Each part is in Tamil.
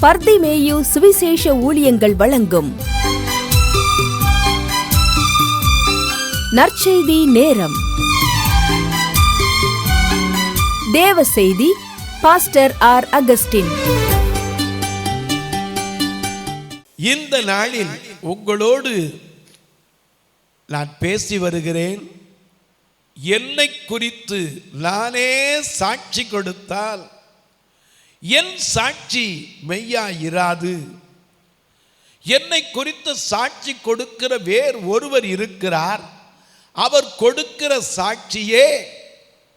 பர்திமேயு சுவிசேஷ ஊழியங்கள் வழங்கும் நற்செய்தி நேரம். தேவ செய்தி பாஸ்டர் ஆர். அகஸ்டின். இந்த நாளில் உங்களோடு நான் பேசி வருகிறேன். என்னை குறித்து நானே சாட்சி கொடுத்தால் என் சாட்சி மெய்யாயிராது. என்னை குறித்து சாட்சி கொடுக்கிற வேறு ஒருவர் இருக்கிறார். அவர் கொடுக்கிற சாட்சியே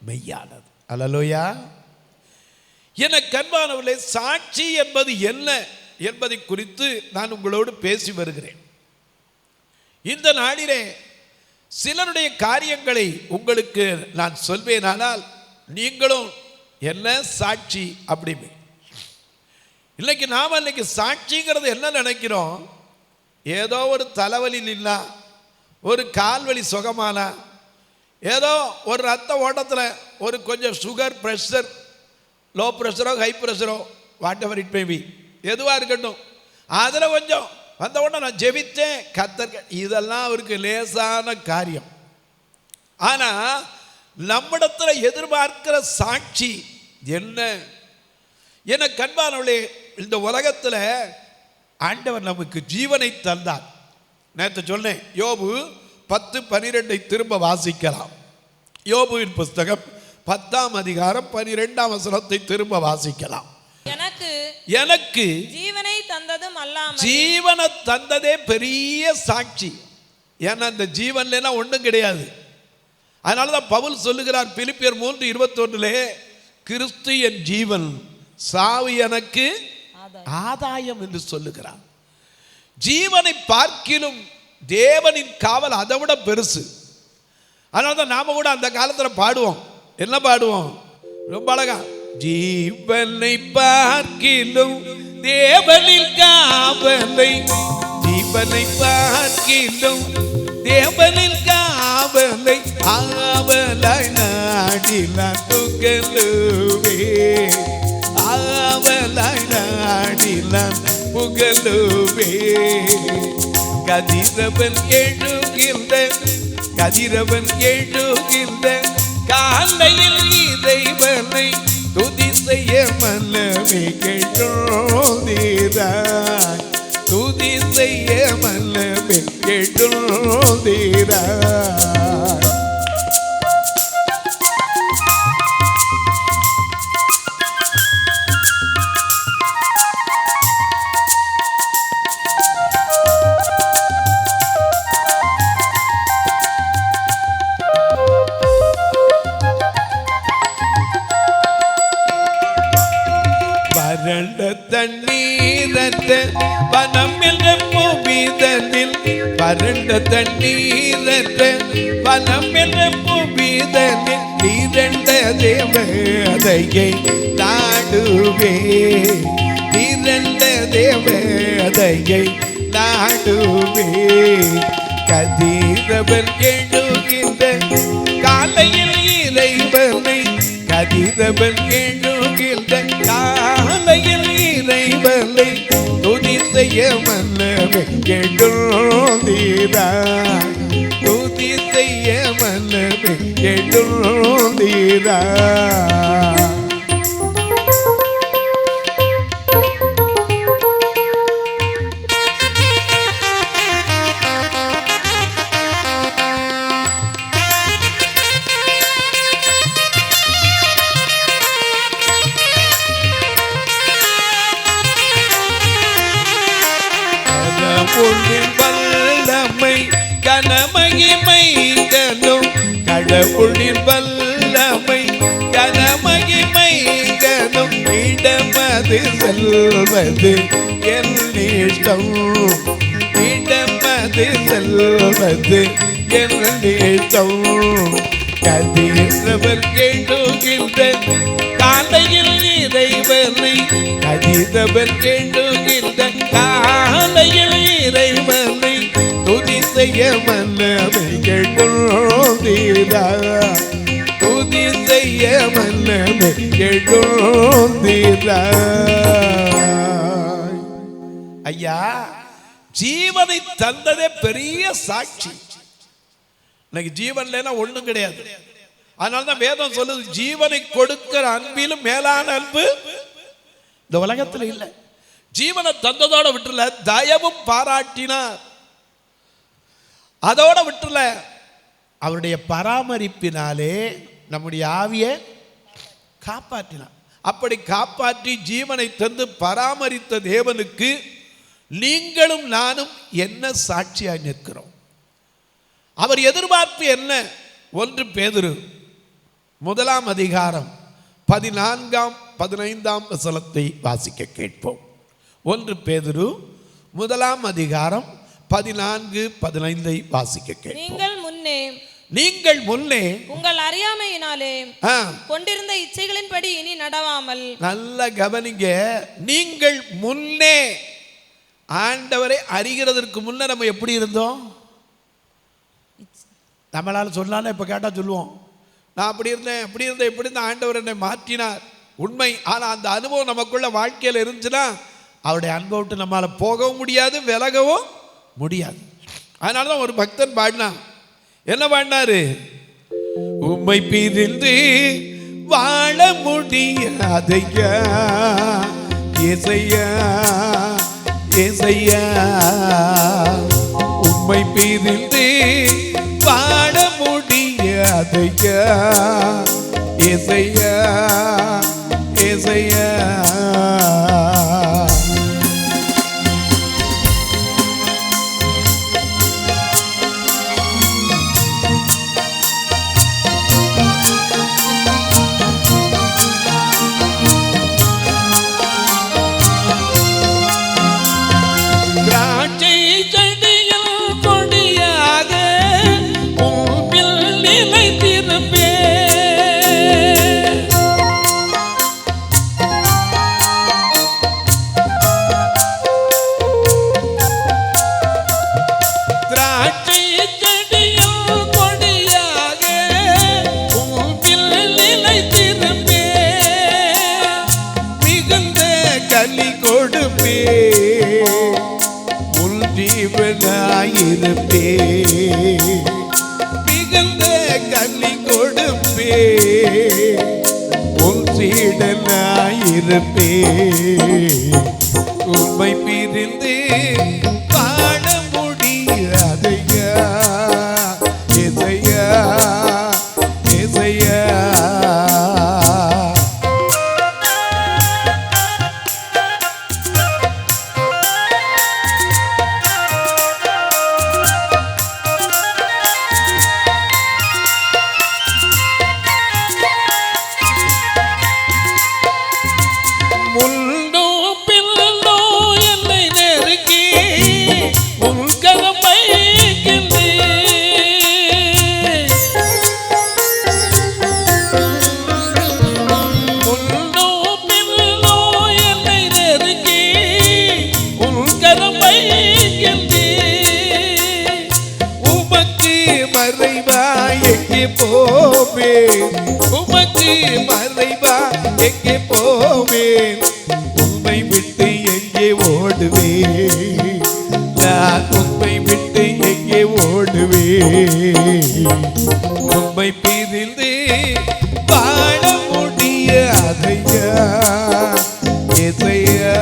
மெய்யானது. அல்லேலூயா. எனக்கு அன்பானவர்களே, சாட்சி என்பது என்ன என்பதை குறித்து நான் உங்களோடு பேசி வருகிறேன். இந்த நாளிலே சிலருடைய காரியங்களை உங்களுக்கு நான் சொல்வேனானால் நீங்களும் என்ன சாட்சி அப்படிமே. இன்னைக்கு நாம் இன்னைக்கு சாட்சிங்கிறது என்ன நினைக்கிறோம்? ஏதோ ஒரு தலைவலி இல்லா, ஒரு கால்வலி சுகமானா, ஏதோ ஒரு ரத்த ஓட்டத்தில் ஒரு கொஞ்சம் சுகர், ப்ரெஷர், லோ ப்ரெஷரோ ஹை ப்ரெஷரோ whatever it may be, எதுவாக இருக்கட்டும், அதில் கொஞ்சம் வந்த உடனே நான் ஜெபித்தேன் கத்தர், இதெல்லாம் அவருக்கு லேசான காரியம். ஆனால் நம்மிடத்தில் எதிர்பார்க்கிற சாட்சி என்ன? என கண்பானவளே, இந்த உலகத்தில் ஆண்டவர் நமக்கு ஜீவனை தந்தார். நேற்று சொன்னேன், யோபு 10:12 திரும்ப வாசிக்கலாம். யோபுவின் புஸ்தகம் 10ஆம் அதிகாரம் 12ஆம் வசனத்தை திரும்ப வாசிக்கலாம். எனக்கு ஜீவனை தந்ததும் அல்லாமல், ஜீவனை தந்ததே பெரிய சாட்சி. ஏன்னா அந்த ஜீவன்ல ஒன்றும் கிடையாது. அதனாலதான் பவுல் சொல்லுகிறார் பிலிப்பியர் 3:21, கிறிஸ்து என் ஜீவன், சாவு எனக்கு ஆதாயம் என்று சொல்லுகிறார். ஜீவனை பார்க்கிலும் தேவனின் காவல் அதை விட பெருசு. அதனால்தான் நாம கூட அந்த காலத்தில் பாடுவோம். என்ன பாடுவோம்? ரொம்ப அழகா, ஜீவனை பார்க்கிலும் தேவனின் காவலை, ஜீவனை பார்க்கிலும் தேவனின் காவலை ஆவலாய் நாடினான் புகழுவே, ஆவலாய் நாடினான் புகழுவே. கதிரவன் எழுகின்ற, கதிரவன் எழுகின்ற காலையில் இறைவனை துதி செய்ய மனமே கேட்டோதீராய், துதி செய்ய மனமே கேட்டோதீராய். வறண்ட தண்ணீரற்ற வனம் என்ற பூமிதனில், வறண்ட தண்ணீரற்ற வனம் என்ற பூமிதனில் நீரண்ட தேவதையை நாடுவே, நீரண்ட தேவதையை நாடுவே. கதிரவன் எழுகின்ற காலையில் இறைவனை, கதிரவன் எழுகின்ற காலையில் இறைவனை துதி செய்ய மனமே கேட்டோதீராய், துதி செய்ய மனமே கேட்டோதீராய். கடவுளின் வல்லமை கனமகிமை கனும், கடவுளின் வல்லமை கனமகிமை கனும், இடமது செல்வது என் இஷ்டம், இடமது செல்வது என் இஷ்டம். கதிரவன் எழுகின்ற காலையில் இறைவனை, கதிரவன் எழுகின்ற காலையில் இறைவனை துதி செய்ய மனமே கேட்டோதீராய், துதி செய்ய மனமே கேட்டோதீராய். ஐயா, ஜீவனை தந்ததே பெரிய சாட்சி. இன்னைக்கு ஜீவன் இல்லைன்னா ஒண்ணும் கிடையாது. அதனாலதான் வேதம் சொல்லுது, ஜீவனை கொடுக்கிற அன்பிலும் மேலான அன்பு இந்த உலகத்துல இல்லை. ஜீவனை தந்ததோட விட்டுல, தயவும் பாராட்டினார். அதோட விட்டுல, அவருடைய பராமரிப்பினாலே நம்முடைய ஆவியை காப்பாற்றினார். அப்படி காப்பாற்றி ஜீவனை தந்து பராமரித்த தேவனுக்கு நீங்களும் நானும் என்ன சாட்சியாய் நிற்கிறோம்? அவர் எதிர்பார்ப்பு என்ன? 1 பேதுரு 1 அதிகாரம் 14 15 வசனத்தை வாசிக்க கேட்போம். 1 பேதுரு 1 அதிகாரம் 14 15 வாசிக்க கேட்போம். நீங்கள் முன்னே உங்கள் அறியாமையினாலே கொண்டிருந்த இச்சைகளின்படி இனி நடவாமல். நல்ல கவனிங்க. நீங்கள் முன்னே, ஆண்டவரை அறிகிறதற்கு முன்ன நம்ம எப்படி இருந்தோம்? நம்மளால சொன்னாலும் இப்ப கேட்டா சொல்லுவோம், நான் அப்படி இருந்தேன் இப்படி இருந்தேன், ஆண்டவர் என்னை மாற்றினார். உண்மை. ஆனா அந்த அனுபவம் நமக்குள்ள வாழ்க்கையில் இருந்துச்சுன்னா அவருடைய அன்பை விட்டு நம்மளால போகவும் முடியாது, விலகவும் முடியாது. அதனாலதான் ஒரு பக்தன் பாடினா, என்ன பாடினாரு? உம்மை பிரிந்து வாழ முடியாதையா ஏசையா ஏசையா, உம்மை பிரிந்து வாழ முடியாதையா ஏசையா ஏசையா. மிகுந்த கல்வி கொடுப்பே, உன் சீடனாயிருப்பே. உம்மை பிரிந்து வாழ முடியாதையா ஏசையா ஏசையா. உமக்கு மறைவா எங்கே போவேன்? உம்மை விட்டு எங்கே ஓடுவேன்? நான் உம்மை விட்டு எங்கே ஓடுவேன்? உம்மை பிரிந்து வாழ முடியாதையா ஏசையா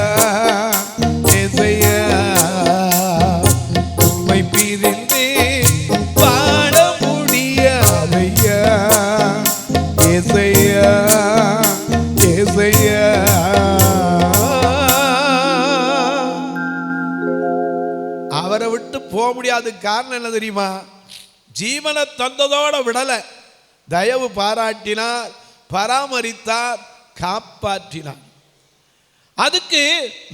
ஏசையா. உம்மை பிரிந்து வாழ முடியாதையா ஏசையா ஏசையா. அவரை விட்டு போக முடியாத காரணம் என்ன தெரியுமா? ஜீவனை தந்ததோட விடல, தயவு பாராட்டினார், பராமரித்தார், காப்பாற்றினார். அதுக்கு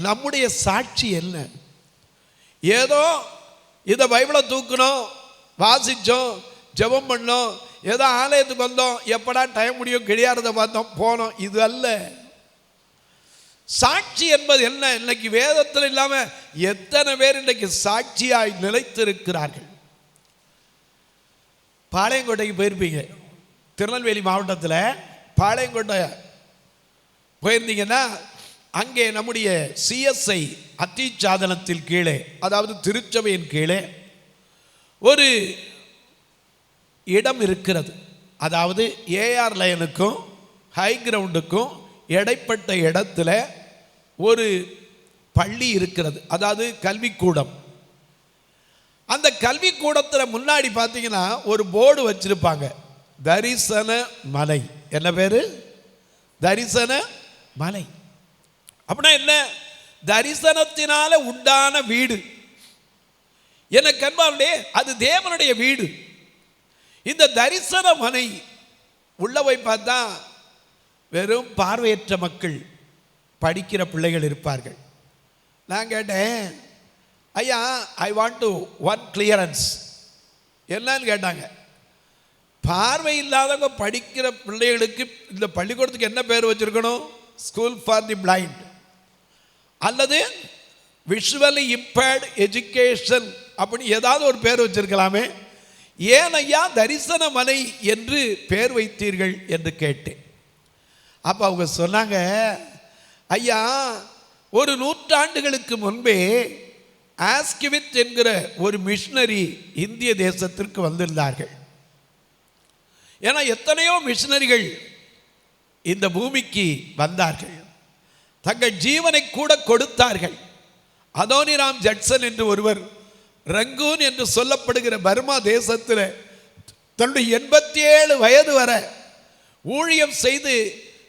நம்முடைய சாட்சி என்ன? ஏதோ இதை பைபிளை தூக்கணும், வாசிச்சோம், ஜெபம் பண்ணோம், ஏதோ ஆலயத்துக்கு வந்தோம், எப்படா டைம் முடியும், கிடையாறத பார்த்தோம், போனோம், இது அல்ல. சாட்சி என்பது என்ன? இன்னைக்கு வேதத்தில் இல்லாம எத்தனை பேர் இன்னைக்கு சாட்சியாய் நிலைத்திருக்கிறார்கள். பாளையங்கோட்டைக்கு போயிருப்பீங்க, திருநெல்வேலி மாவட்டத்தில் பாளையங்கோட்டை போயிருந்தீங்கன்னா அங்கே நம்முடைய CSI அத்திச்சாதனத்தில் கீழே, அதாவது திருச்சபையின் கீழே ஒரு இடம் இருக்கிறது. அதாவது ஏஆர் லைனுக்கும் ஹை கிரவுண்டுக்கும் இடைப்பட்ட இடத்துல ஒரு பள்ளி இருக்கிறது, அதாவது கல்விக்கூடம். அந்த கல்விக்கூடத்தில் முன்னாடி பார்த்தீங்கன்னா ஒரு போர்டு வச்சிருப்பாங்க, தரிசன மலை. என்ன பேரு? தரிசன மலை. அப்படின்னா என்ன? தரிசனத்தினால உண்டான வீடு. என்ன கண்பாருடைய, அது தேவனுடைய வீடு. இந்த தரிசன மனை உள்ள போய் பார்த்தா வெறும் பார்வையற்ற மக்கள், படிக்கிற பிள்ளைகள் இருப்பார்கள். நான் கேட்டேன், ஐயா I want to one clearance. என்னன்னு கேட்டாங்க. பார்வை இல்லாதவங்க படிக்கிற பிள்ளைகளுக்கு இந்த பள்ளிக்கூடத்துக்கு என்ன பேர் வச்சிருக்கணும்? ஸ்கூல் ஃபார் தி பிளைண்ட் அல்லது விஷுவலி இம்பேர்டு எஜுகேஷன் அப்படி ஏதாவது ஒரு பேர் வச்சிருக்கலாமே. ஏன் ஐயா தரிசன மலை என்று பேர் வைத்தீர்கள் என்று கேட்டேன். அப்போ அவங்க சொன்னாங்க, ஐயா ஒரு 100 ஆண்டுகளுக்கு முன்பே ஆஸ்கிவித் என்கிற ஒரு மிஷனரி இந்திய தேசத்திற்கு வந்திருந்தார்கள். ஏன்னா எத்தனையோ மிஷனரிகள் இந்த பூமிக்கு வந்தார்கள், தங்கள் ஜீவனை கூட கொடுத்தார்கள். அதோனிராம் ஜட்சன் என்று ஒருவர் ரங்கூன் என்று சொல்லப்படுகிற பர்மா தேசத்தில் தன்னுடைய 87 வயது வரை ஊழியம் செய்து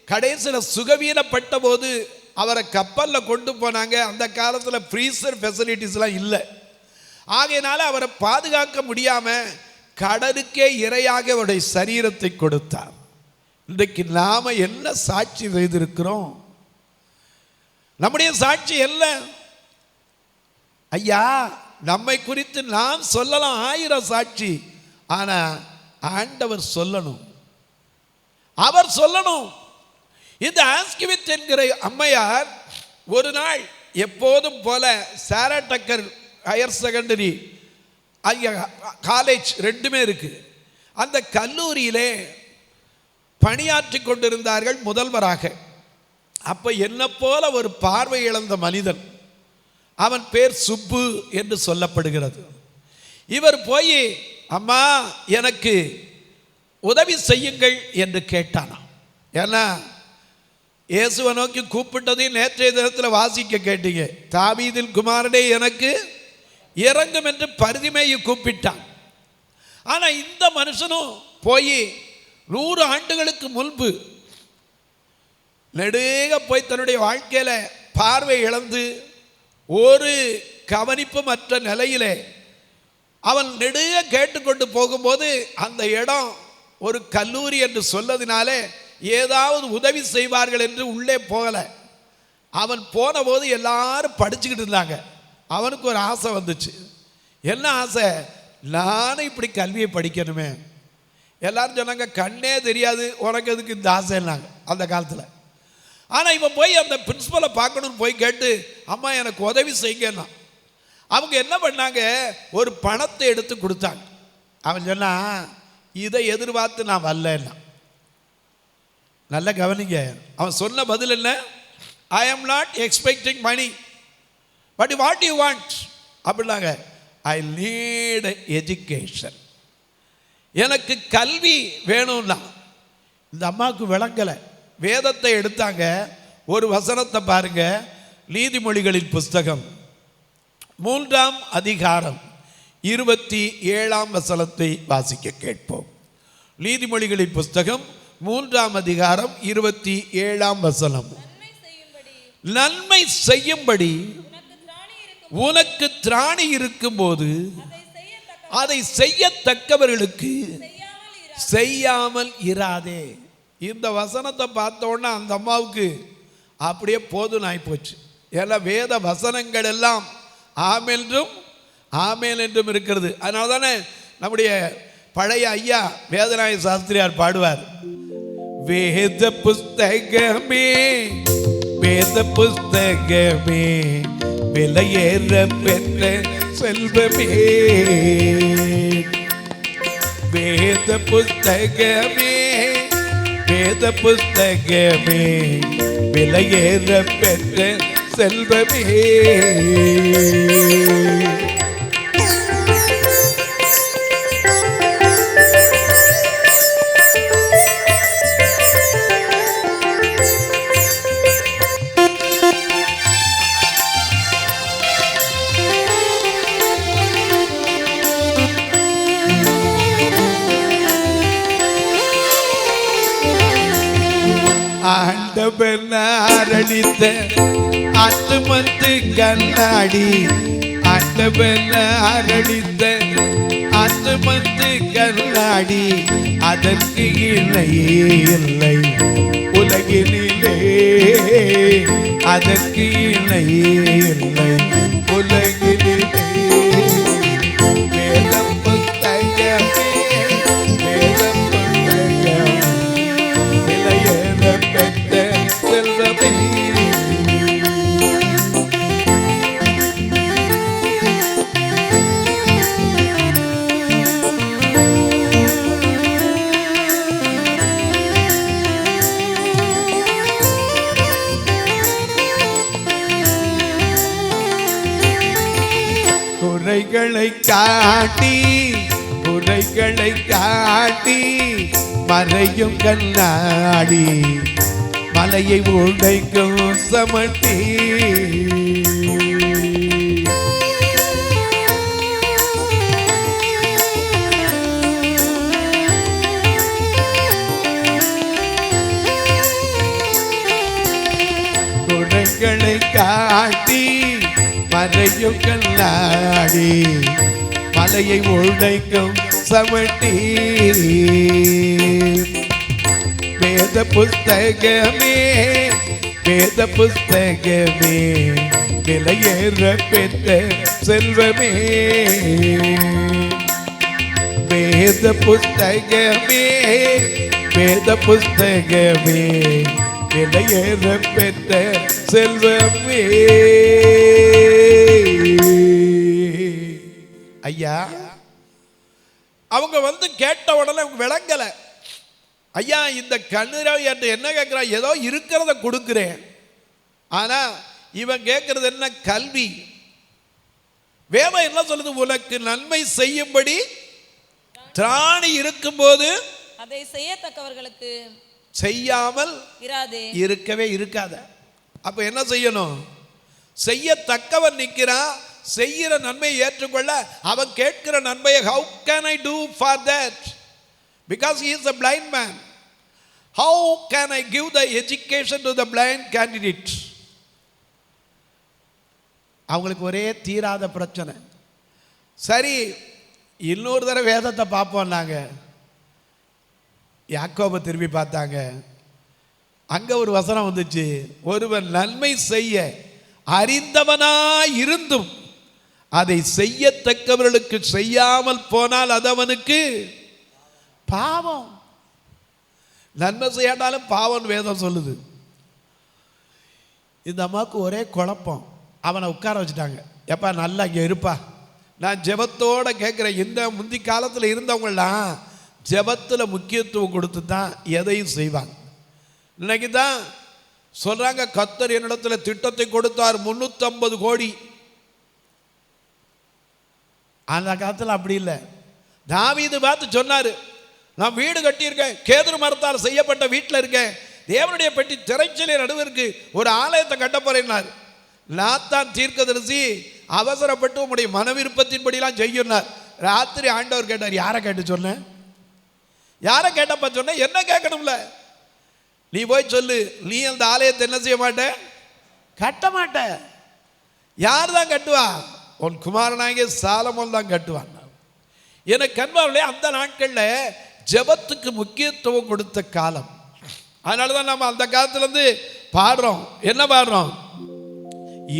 கடைசியில் சுகவீனப்பட்ட போது அவரை கப்பலில் கொண்டு போனாங்க. அந்த காலத்தில் ஃப்ரீசர் ஃபெசிலிட்டிஸ்லாம் இல்லை. ஆகையினால அவரை பாதுகாக்க முடியாமல் கடலுக்கே இரையாக அவருடைய சரீரத்தை கொடுத்தார். இன்றைக்கு நாம் என்ன சாட்சி செய்திருக்கிறோம்? நம்முடைய சாட்சி என்ன? ஐயா நம்மை குறித்து நாம் சொல்லலாம் 1000 சாட்சி, ஆனால் ஆண்டவர் சொல்லணும், அவர் சொல்லணும். இந்த ஆஸ்கிவித் என்கிற அம்மையார் ஒரு நாள் எப்போதும் போல சாரா டக்கர் ஹையர் செகண்டரி காலேஜ் ரெண்டுமே இருக்கு, அந்த கல்லூரியிலே பணியாற்றி கொண்டிருந்தார்கள் முதல்வராக. அப்போ என்ன போல ஒரு பார்வை இழந்த மனிதன், அவன் பேர் சுப்பு என்று சொல்லப்படுகிறது. இவர் போய் அம்மா எனக்கு உதவி செய்யுங்கள் என்று கேட்டானாம். ஏன்னா இயேசுவை நோக்கி கூப்பிட்டதையும் நேற்றைய தினத்தில் வாசிக்க கேட்டீங்க. தாவீதின் குமாரனே எனக்கு இறங்கும் என்று பரிதிமேயை கூப்பிட்டான். ஆனால் இந்த மனுஷனும் போய் 100 ஆண்டுகளுக்கு முன்பு நெடுக போய் தன்னுடைய வாழ்க்கையில் பார்வை இழந்து ஒரு கவனிப்பு மற்ற நிலையிலே அவன் நெடுக கேட்டுக்கொண்டு போகும்போது அந்த இடம் ஒரு கல்லூரி என்று சொல்லதினாலே ஏதாவது உதவி செய்வார்கள் என்று உள்ளே போகலை. அவன் போன போது எல்லாரும் படிச்சுக்கிட்டு இருந்தாங்க. அவனுக்கு ஒரு ஆசை வந்துச்சு. என்ன ஆசை? நானும் இப்படி கல்வியை படிக்கணுமே. எல்லாரும் சொன்னாங்க, கண்ணே தெரியாது உனக்கு எதுக்கு இந்த ஆசைன்னாங்க அந்த காலத்தில். ஆனால் இவன் போய் அந்த பிரின்சிபலை பார்க்கணுன்னு போய் கேட்டு, அம்மா எனக்கு உதவி செய்யுங்கன்னா அவங்க என்ன பண்ணாங்க, ஒரு பணத்தை எடுத்து கொடுத்தாங்க. அவன் சொன்னான், இதை எதிர்பார்த்து நான் வரலன்னா. நல்ல கவனிங்க, அவன் சொன்ன பதில் என்ன? I am not expecting money, but what you want அப்படின்னாங்க. ஐ நீட் எஜுகேஷன், எனக்கு கல்வி வேணும்னா. இந்த அம்மாவுக்கு விளங்கலை. வேதத்தை எடுத்தாங்க, ஒரு வசனத்தை பாருங்க. நீதிமொழிகளின் புஸ்தகம் 3ஆம் அதிகாரம் 27ஆம் வசனத்தை வாசிக்க கேட்போம். நீதிமொழிகளின் புஸ்தகம் 3ஆம் அதிகாரம் 27ஆம் வசனம். நன்மை செய்யும்படி உனக்கு திராணி இருக்கும்போது அதை செய்யத்தக்கவர்களுக்கு செய்யாமல் இராதே. இந்த வசனத்தை பார்த்தோன்னா அந்த அம்மாவுக்கு அப்படியே போதும் ஆகிப்போச்சு. ஏன்னா வேத வசனங்கள் எல்லாம் ஆமென்றும் ஆமேன் என்றும் இருக்கிறது. அதனால தானே நம்முடைய பழைய ஐயா வேதநாய சாஸ்திரியார் பாடுவார், வேத புஸ்தகமே வேத புஸ்தகமே விலையேற பெற்ற செல்வமே, வேத புஸ்தகமே வேத புஸ்தகமே விலையேற பெற்ற செல்வமே. ஆண்டவர் அரளித்த ஆத்துமத்து கண்ணாடி, ஆண்டவர் அரளித்த ஆத்துமத்து கண்ணாடி, அதற்கு இணையே இல்லை உலகினிலே, அதற்கு இணையே இல்லை உலகினிலே. வேதம் புத்தகமே, வேதம் புத்தகம், விலையேற பெற்ற செல்வமே. குறைகளை காட்டி, குறைகளை காட்டி மறையும் கண்ணாடி, மலையை உடைக்கும் சமட்டி. குறைகளை காட்டி மறையும் கண்ணாடி, மலையை உடைக்கும் சமட்டி. வேத புஸ்தகமே, வேத புஸ்தகமே, விலையேற பெற்ற செல்வமே. வேத புஸ்தகமே, வேத புஸ்தகமே, விலையேற பெற்ற செல்வமே. ஐயா, அவங்க வந்து கேட்ட உடனே விளங்கல. ஐயா, இந்த கண்ணுராவி என்ன கேட்கிறா? ஏதோ இருக்கிறத கொடுக்கிறேன். ஆனா இவன் கேட்கறது என்ன? கல்வி. வேதம் என்ன சொல்லுது? உனக்கு நன்மை செய்யும்படி திராணி இருக்கும்போது அதை செய்யத்தக்கவர்களுக்கு செய்யாமல் இருக்கவே இருக்காத. அப்ப என்ன செய்யணும்? செய்யத்தக்கவன் நிற்கிறான், செய்கிற நன்மையை ஏற்றுக்கொள்ள அவன் கேட்கிற நன்மையை how can I do for that? Because he is a blind man. How can I give the education to the blind candidate? அவங்களுக்கு ஒரே தீராத பிரச்சனை. சரி, இன்னொரு தடவை வேதத்தை பார்ப்போம். நாங்கள் யாக்கோபை திரும்பி பார்த்தாங்க. அங்க ஒரு வசனம் வந்துச்சு, ஒருவன் நன்மை செய்ய அறிந்தவனாய் இருந்தும் அதை செய்யத்தக்கவர்களுக்கு செய்யாமல் போனால் அது அவனுக்கு பாவம். நன்மை செய்யாட்டாலும் பாவம் வேதம் சொல்லுது. இந்த அம்மாவுக்கு ஒரே குழப்பம். அவனை உட்கார வச்சுட்டாங்க. எப்பா நல்லா இங்கே இருப்பா, நான் ஜெபத்தோட கேட்குறேன். இந்த முந்தி காலத்தில் இருந்தவங்களாம் ஜெபத்தில் முக்கியத்துவம் கொடுத்து தான் எதையும் செய்வாங்க. இன்னைக்கு தான் சொல்றாங்க, கர்த்தர் என்னிடத்தில் திட்டத்தை கொடுத்தார் 350 கோடி. அந்த காலத்தில் அப்படி இல்லை. தாவீது பார்த்து சொன்னார், நான் வீடு கட்டியிருக்கேன், கேதுரு மரத்தால் செய்யப்பட்ட வீட்டில் இருக்கேன், தேவனுடைய பெட்டி திரைச்சலை நடுவிற்கு ஒரு ஆலயத்தை கட்ட போறேன்னார். நாத்தான் தீர்க்கதரிசி அவசரப்பட்டு உங்களுடைய மனவிருப்பத்தின்படிலாம் செய்யினார். ராத்திரி ஆண்டவர் கேட்டார், யாரை கேட்டு சொன்ன? யாரை கேட்டப்ப சொன்ன? என்ன கேட்கணும்ல, நீ போய் சொல்லு, நீ அந்த ஆலயத்தை என்ன செய்ய மாட்ட? கட்ட மாட்ட. யார் தான் கட்டுவா? உன் குமாரனாகிய சாலமோன் தான் கட்டுவான். எனக்கு கண்பார்களே, அந்த நாட்களில் ஜெபத்துக்கு முக்கியத்துவம் கொடுத்த காலம். அதனால தான் நம்ம அந்த காலத்திலேருந்து பாடுறோம். என்ன பாடுறோம்?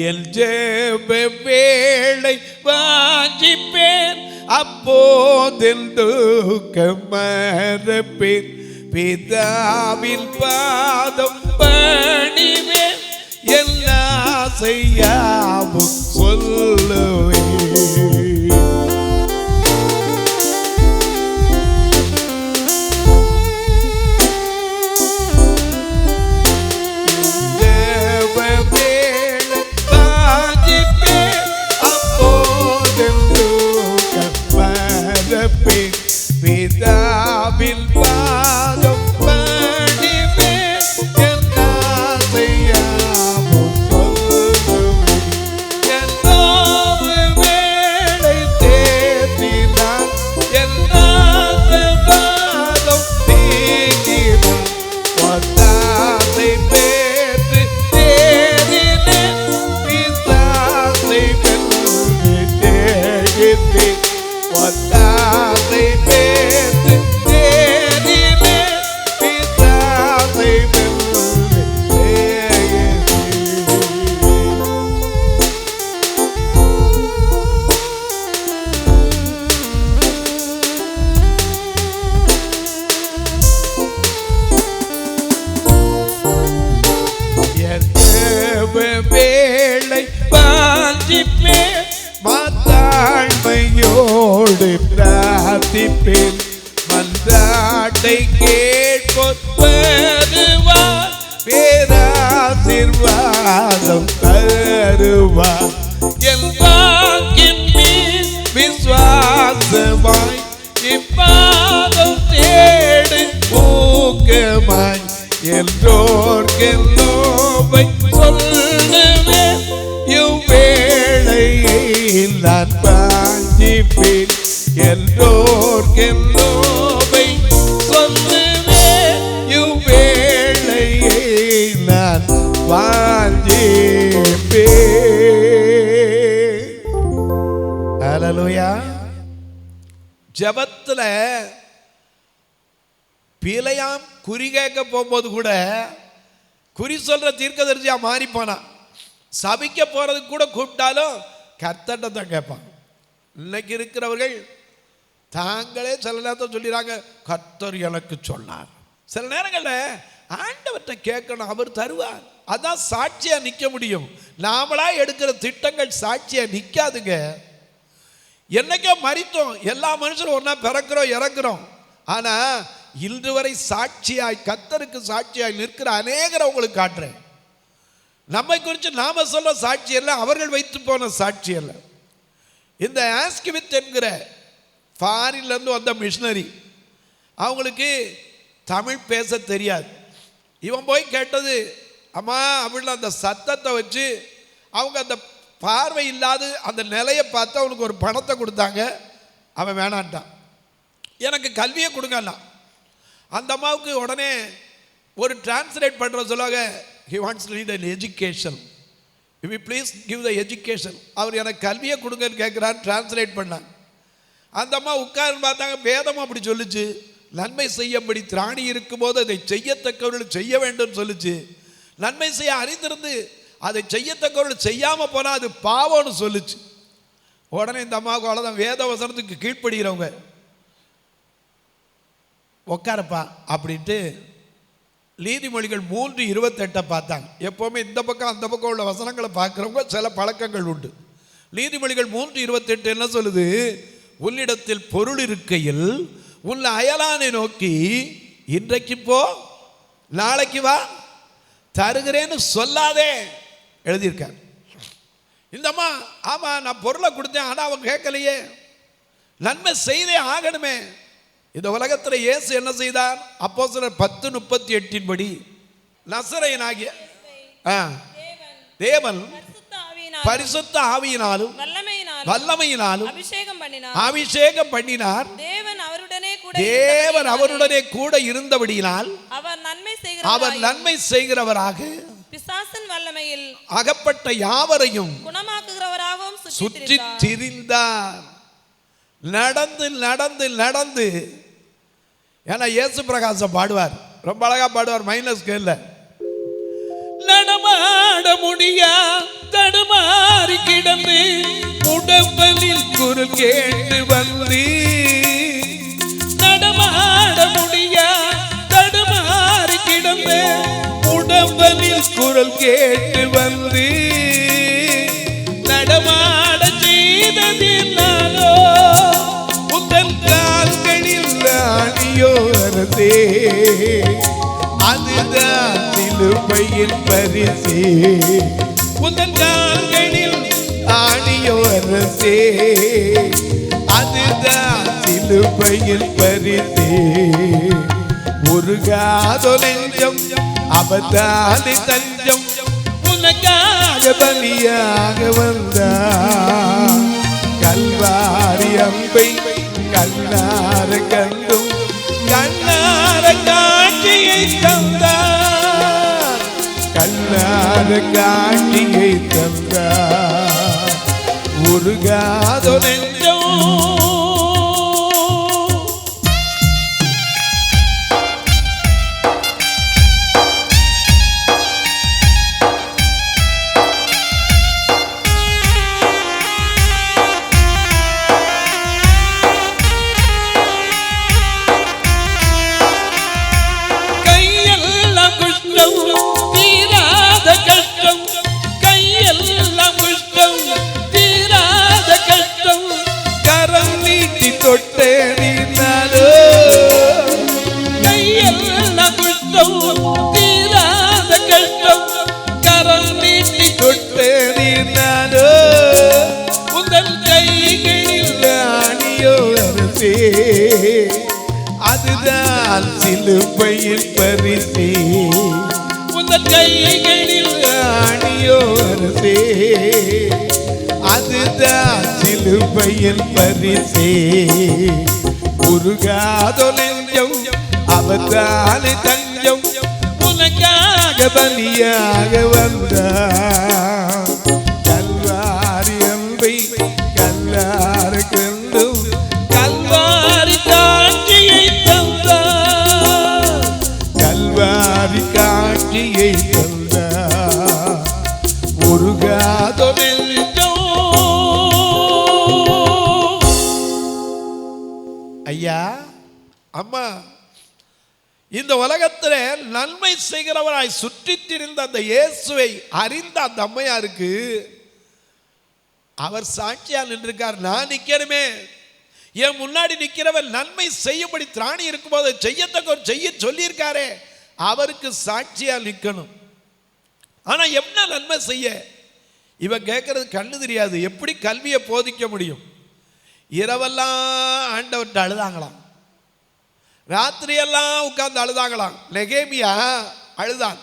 என் ஜெப வேளை வாஞ்சிப்பேன், அப்போதென்று மறப்பேன், பிதாவின் பாதம் பணிவேன், எல்லாம் செய்யாவும் சொல்லுவேன். வேளை வாஞ்சிப்பேன், மாத்தாழ்மையோடு பிரார்த்திப்பேன். மன்றாட்டை கேட்போர் வருவார், பேராசீர்வாதம் தருவார். என் வாக்கின் மீது விசுவாசமாய் இப்பாதம் தேடு ஊக்கமாய் என்றோர்கெல்லோவை சொல்லுவேன். இவ்வேளையை நான் வாஞ்சிப்பேன், என்றோர்கெல்லோவை சொல்லுவேன். இவ்வேளையை நான் வாஞ்சிப்பேன். ஹல்லேலூயா. ஜெபத்துல பிழையாம் குறி கேட்க போகும்போது கூட குறி சொல்ற தீர்க்கதரிசியா மாறிப்பானா. சபிக்க போறதுக்கு கூட கூப்பிட்டாலும் கர்த்தர்ட்ட தான் கேட்பான். இன்னைக்கு இருக்கிறவர்கள் தாங்களே சில நேரத்தில் சொல்லிடுறாங்க, கர்த்தர் எனக்கு சொன்னார். சில நேரங்களில் ஆண்டவர்கிட்ட கேட்கணும், அவர் தருவார். அதான் சாட்சியா நிற்க முடியும். நாமளா எடுக்கிற திட்டங்கள் சாட்சியா நிற்காதுங்க. என்னைக்கோ மரித்தோம், எல்லா மனுஷரும் ஒன்னா பிறக்கிறோம் இறக்குறோம். ஆனா இன்று வரை சாட்சியாய் கர்த்தருக்கு சாட்சியாய் நிற்கிற அநேகரை உங்களுக்கு காட்டுறேன். நம்மை குறித்து நாம சொல்ல சாட்சி அல்ல, அவர்கள் வைத்து போன சாட்சி அல்ல. இந்த ஆஸ்கிவித் என்கிற ஃபாரின்லேருந்து வந்த மிஷினரி, அவங்களுக்கு தமிழ் பேச தெரியாது. இவன் போய் கேட்டது, அம்மா அப்படின்னு அந்த சத்தத்தை வச்சு அவங்க அந்த பார்வை இல்லாத அந்த நிலையை பார்த்து அவனுக்கு ஒரு பணத்தை கொடுத்தாங்க. அவன் வேணான்ட்டான். எனக்கு கல்வியை கொடுங்கண்ணா. அந்த அம்மாவுக்கு உடனே ஒரு டிரான்ஸ்லேட் பண்ணுற சொல்லுவாங்க, he wants to need an education, if you please give the education. அவர் எனக்கு கல்வியை கொடுங்கன்னு கேட்குறான்னு டிரான்ஸ்லேட் பண்ணாங்க. அந்த அம்மா உட்கார்ந்து பார்த்தாங்க, வேதமும் அப்படி சொல்லிச்சு, நன்மை செய்யும்படி திராணி இருக்கும்போது அதை செய்யத்தக்கவர்கள் செய்ய வேண்டும் சொல்லிச்சு. நன்மை செய்ய அறிந்திருந்து அதை செய்யத்தக்கவர்கள் செய்யாமல் போனால் அது பாவம்னு சொல்லிச்சு. உடனே இந்த அம்மாவுக்கு அவ்வளோதான், வேத வசனத்துக்கு கீழ்ப்படுகிறவங்க உட்காரப்பா அப்படின்ட்டு நீதிமொழிகள் 3:28 பார்த்தாங்க. எப்போவுமே இந்த பக்கம் அந்த பக்கம் உள்ள வசனங்களை பார்க்குறவங்க சில பழக்கங்கள் உண்டு. நீதிமொழிகள் 3:28 என்ன சொல்லுது? உன்னிடத்தில் பொருள் இருக்கையில் உன் அயலானை நோக்கி இன்றைக்கு போ நாளைக்கு வா தருகிறேன்னு சொல்லாதே எழுதியிருக்கார். இந்த அம்மா ஆமாம் நான் பொருளை கொடுத்தேன், ஆனால் அவங்க கேட்கலையே, நன்மை செய்தே ஆகணுமே. இந்த உலகத்தில் இயேசு என்ன செய்தார்? அப்போஸ்தலர் 10:38 படி நசரேயனாகிய தேவன் பரிசுத்த ஆவியினாலும் வல்லமையினாலும் அபிஷேகம் பண்ணினார். தேவன் அவருடனே கூட இருந்தபடியினால் அவர் நன்மை செய்கிறவராக பிசாசின் வல்லமையில் அகப்பட்ட யாவரையும் குணமாக்குகிறவராகவும் சுற்றி திரிந்தார். நடந்து நடந்து நடந்து, ஏன்னா இயேசு பிரகாசம் பாடுவார், ரொம்ப அழகா பாடுவார், மைனஸ் ஸ்கேல்ல. நடமாட முடியா தடுமாறி கிடந்து உடம்பலில் குரல் கேட்டு வந்து, நடமாட முடியா தடுமாறி கிடந்து உடம்பலில் குரல் கேட்டு வந்து, நடமாட செய்ததினாலோ உந்தன் கால்களில் ஆணியோ அரசே, அதுதான் சிலுவையின் பரிசே. உந்தன் கால்களில் ஆணியோ அரசே, அதுதான் சிலுவையின் பரிசே. உருகாதோ நெஞ்சம் அவதானே தஞ்சம், உனக்காக பலியாக வந்தார். கல்வாரி அம்பை கண்ணார கண்டும் கண்ணார காட்சியை தந்தார், கண்ணார காட்சியை தந்தார். உருகாதோ நெஞ்சம் அதுதான் சிலுவையின் பரிசே, உங்கள் கைகளில் ஆணியோ அரசே, அதுதான் சிலுவையின் பரிசே. உருகாதோ நெஞ்சம் அவர்தானே தஞ்சம், உனக்காக பலியாக வந்தார். கல்வாரி அன்பை கல்லாறு கண்டும் கல்வாரி காட்சியை தந்தார், கல்வாரி காட்சியை தந்தார். உருகாதோ நெஞ்சம். ஐயா அம்மா, இந்த உலகத்தில் நன்மை செய்கிறவராய் சுற்றி திரிந்த அந்த இயேசுவை அறிந்த அந்த அம்மையாருக்கு அவர் சாட்சியா நின்றிருக்கார். நான் நிற்கணுமே, என் முன்னாடி நிற்கிறவர் நன்மை செய்யும்படி திராணி இருக்கும்போது செய்யத்தக்க செய்ய சொல்லியிருக்காரே, அவருக்கு சாட்சியா நிற்கணும். ஆனா என்ன நன்மை செய்ய? இவன் கேட்கறது கண்ணு தெரியாது, எப்படி கல்வியை போதிக்க முடியும்? இரவெல்லாம் ஆண்டவர்கிட்ட அழுதாங்களாம், ராத்திரியெல்லாம் உட்கார்ந்து அழுதாங்களாம். நெகேமியா அழுதான்.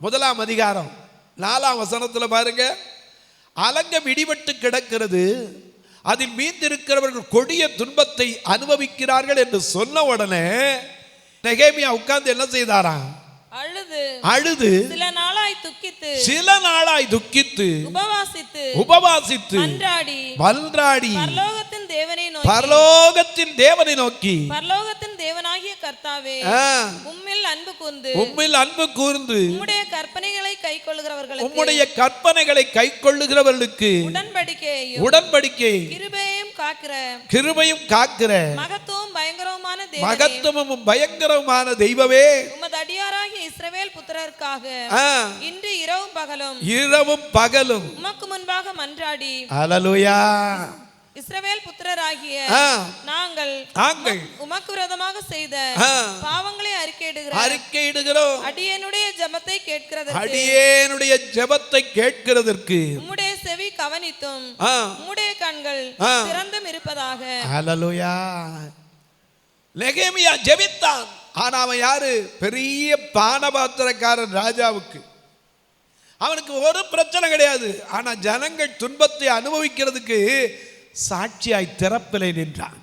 1ஆம் அதிகாரம் 4ஆம் வசனத்தில் பாருங்க, அலங்கம் இடிபட்டு கிடக்கிறது, அதில் மீந்திருக்கிறவர்கள் கொடிய துன்பத்தை அனுபவிக்கிறார்கள் என்று சொன்ன உடனே நெகேமியா உட்கார்ந்து என்ன செய்தாராம்? அழுது சில நாளாய் துக்கித்து உபவாசித்து மன்றாடி பரலோகத்தின் தேவனை நோக்கி, பரலோகத்தின் தேவனாகிய கர்த்தாவே, உம்மில் அன்பு கூர்ந்து உம்முடைய கற்பனைகளை கைக்கொள்ளுகிறவர்களுக்கு உடன்படிக்கையை கிருபையும் காக்கிற மகத்துவமும் பயங்கரமான தெய்வமே, உமது அடியாராகிய இஸ்ரவேல் புத்திரருக்காக இன்று இரவும் பகலும் உமக்கு முன்பாக மன்றாடி, ஹல்லேலூயா, இஸ்ரவேல் புத்திரராகிய நாங்கள் உமக்கு விரோதமாக செய்த பாவங்களை அறிக்கையிடுகிறோம். அடியேனுடைய ஜெபத்தை கேட்கிறதற்கு உம்முடைய செவி கவனித்தும் உம்முடைய கண்கள் திறந்தும் இருப்பதாக. ஹல்லேலூயா. நெகேமியா ஜெபித்தான். ஆனா அவன் யாரு? பெரிய பானபாத்திரக்காரன் ராஜாவுக்கு. அவனுக்கு ஒரு பிரச்சனை கிடையாது. ஆனா ஜனங்கள் துன்பத்தை அனுபவிக்கிறதுக்கு சாட்சியாய் திறப்பிலே நின்றான்.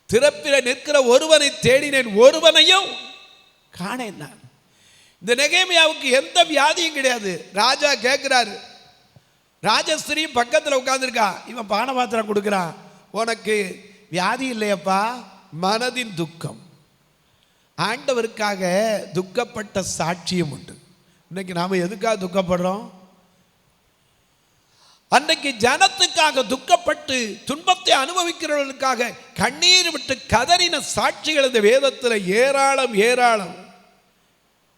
திறப்பிலே நிற்கிற ஒருவனை தேடினேன், ஒருவனையும் காணேன் நான். இந்த நெகேமியாவுக்கு எந்த வியாதியும் கிடையாது. ராஜா கேட்கிறாரு, ராஜஸ்திரி பக்கத்தில் உட்கார்ந்துருக்கா, இவன் பானபாத்திரம் கொடுக்கிறான், உனக்கு வியாதி இல்லையப்பா, மனதின் துக்கம். ஆண்டவருக்காக துக்கப்பட்ட சாட்சியம் உண்டு. இன்னைக்கு நாம எதுக்காக துக்கப்படுறோம்? அன்றைக்கு ஜனத்துக்காக துக்கப்பட்டு துன்பத்தை அனுபவிக்கிறவர்களுக்காக கண்ணீர் விட்டு கதறின சாட்சிகள் இந்த வேதத்தில் ஏராளம் ஏராளம்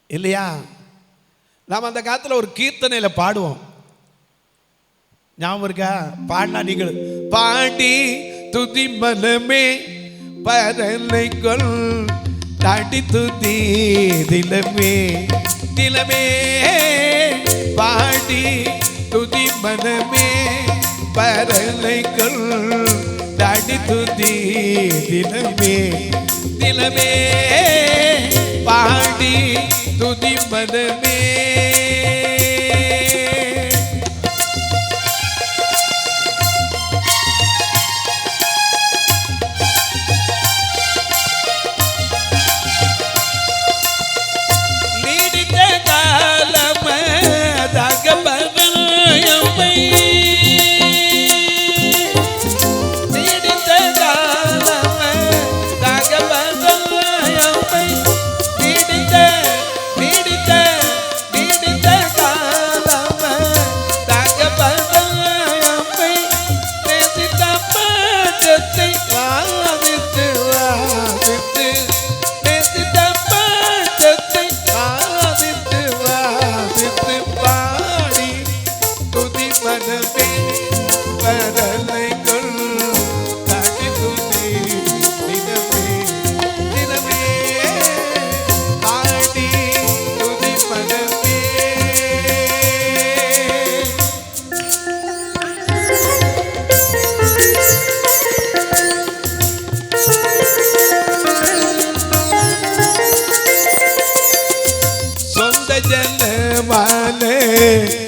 இல்லையா? நாம் அந்த காலத்தில் ஒரு கீர்த்தனையில பாடுவோம், ஞாபகம் இருக்கா? பாடினா நீங்கள் பாடி துதி மனமே பரனை கொள் தாடி துதி திலமே திலமே, பாடி துதி மனமே பரனை கொள் தாடி துதி திலமே திலமே, பாடி துதி மனமே. நீடித்த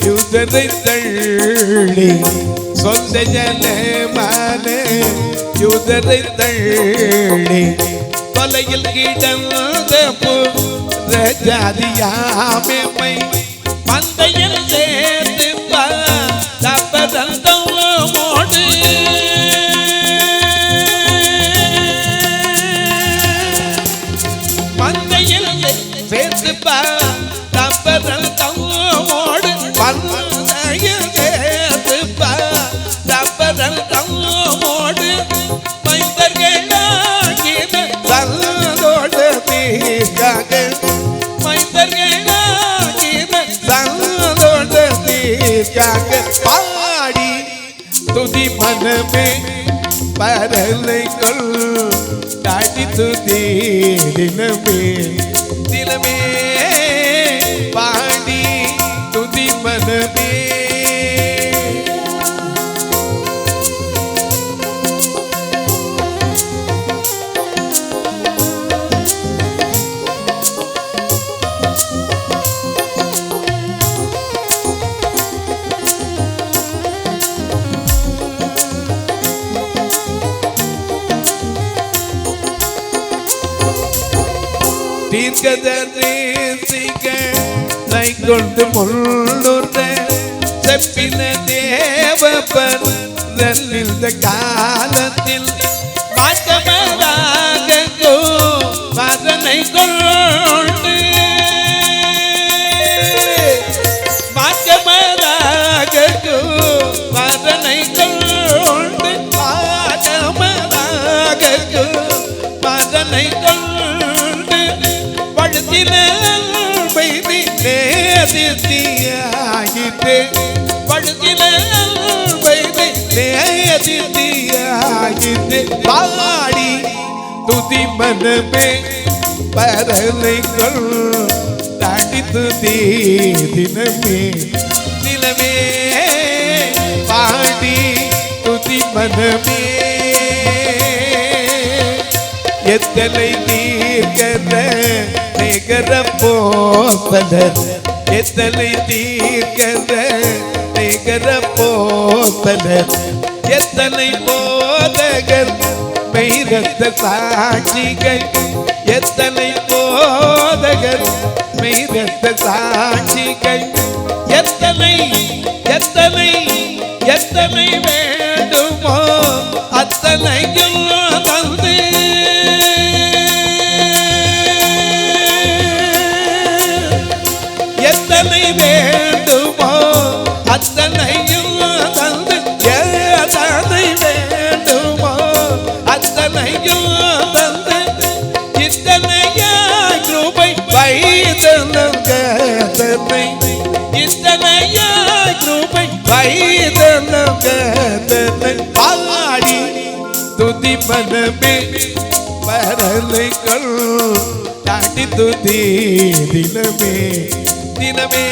யூதரை தள்ளி சொந்த ஜனமான யூதரை தள்ளி கொலையில் கிடந்த ஜாதியாமை மந்தையில் சேர்த்து தப்பதந்தோடு மந்தையில் சேர்த்து தப்பதந்தோடு மந்தையில் சேர்த்து தப்பதந்தோடு மைந்தர்களாகின சல்லோடு தீர்க்காக மைந்தர்களாகின சல்லோடு தீர்க்காக பாடி துதி மனமே பரலை கொள் தாடி துதி தினமே தினமே பாடி துதி மனமே. தீர்க்கதரிசிகளை கொண்டு முள்ளுற செப்பின தேவபர் இந்த காலத்தில் மாற்றமதாக மதனை கொண்டு மாற்றமதாக மதனை கொண்டு மாற்றமதாக மதனை கொண்டு நேதித்தியாயிட்டு படுத்திலே நேதித்தியாயிட்டு பாடி துதி மனமே பரலை கொள் தாண்டி துதி தினமே தினமே பாடி துதி மனமே. எத்தனை தீர்க்கற நிகர போத்தனர் எத்தனை தீர்க்கற நிகர போத்தனர் எத்தனை போதகர் மெய்ரத்த சாட்சிகள் எத்தனை போதகர் மெய்ரத்த சாட்சிகள் எத்தனை எத்தனை எத்தனை வேண்டுமோ அத்தனையும் தந்து எத்தனை வேண்டுமோ அத்தனையும் தந்து எத்தனை வேண்டுமோ அத்தனையும் தந்து இத்தனையாய் கிருபை வைத்தனை இத்தனையாய் கிருபை வைத்தனை பாடி துதி மனமே பரலை கொள் தாண்டி துதி தினமே தினமே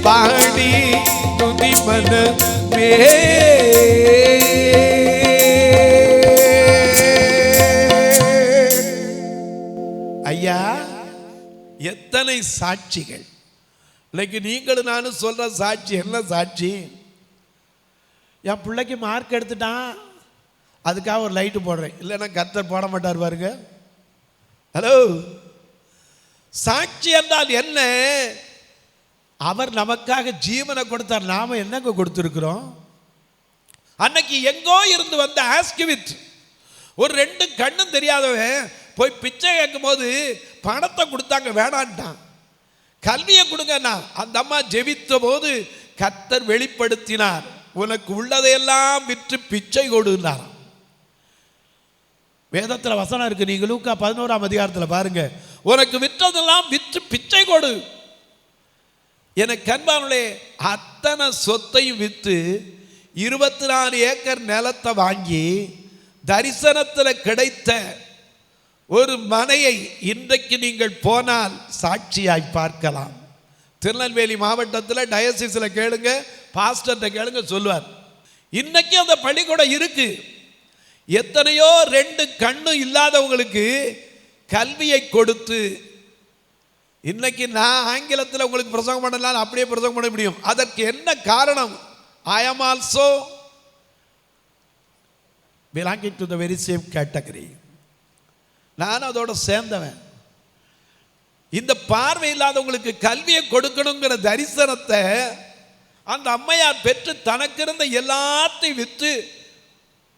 பாடி துதி மனமே. ஐயா எத்தனை சாட்சிகள் இன்னைக்கு நீங்களும் நானும் சொல்ற சாட்சி என்ன சாட்சி? என் பிள்ளைக்கு மார்க் எடுத்துட்டான் அதுக்காக ஒரு லைட்டு போடுறேன் இல்லைன்னா கர்த்தர் போட மாட்டார் பாருங்க. ஹலோ, சாட்சி என்றால் என்ன? அவர் நமக்காக ஜீவனை கொடுத்தார், நாம என்னங்க கொடுத்திருக்கிறோம்? அன்னைக்கு எங்கோ இருந்து வந்த ஆஸ்கிவித் ஒரு 2 கண்ணும் தெரியாதவன் போய் பிச்சை கேட்கும் போது பணத்தை கொடுத்தாங்க, வேணான்ட்டான். கல்வியை கொடுங்கன்னா அந்த அம்மா ஜெபித்த போது கர்த்தர் வெளிப்படுத்தினார், உனக்கு உள்ளதையெல்லாம் விற்று பிச்சை கொடுனார். வேதத்தில் வசனம் இருக்கு, நீங்க லூக்கா 11ஆம் அதிகாரத்தில் பாருங்க, உனக்கு விற்றதெல்லாம் விற்று பிச்சை கொடு. எனக்கு அன்பானவர்களே, அத்தனை சொத்தையும் விற்று 24 ஏக்கர் நிலத்தை வாங்கி தரிசனத்தில் கிடைத்த ஒரு மனையை இன்றைக்கு நீங்கள் போனால் சாட்சியாய் பார்க்கலாம். திருநெல்வேலி மாவட்டத்தில் டயசிஸில் கேளுங்க, பாஸ்டர்கிட்ட கேளுங்க, சொல்லுவார். இன்னைக்கு அந்த பள்ளிக்கூடம் இருக்கு. எத்தனையோ 2 கண்ணு இல்லாதவங்களுக்கு கல்வியை கொடுத்து இன்னைக்கு நான் ஆங்கிலத்தில் உங்களுக்கு பிரசங்கம் பண்ணலாம், அப்படியே பிரசங்கம் பண்ண முடியும். அதற்கு என்ன காரணம்? I am also belonging to the very same category. நான் அதோட சேர்ந்தவன். இந்த பார்வை இல்லாதவங்களுக்கு கல்வியை கொடுக்கணுங்கிற தரிசனத்தை அந்த அம்மையார் பெற்று தனக்கு இருந்த எல்லாத்தையும் விற்று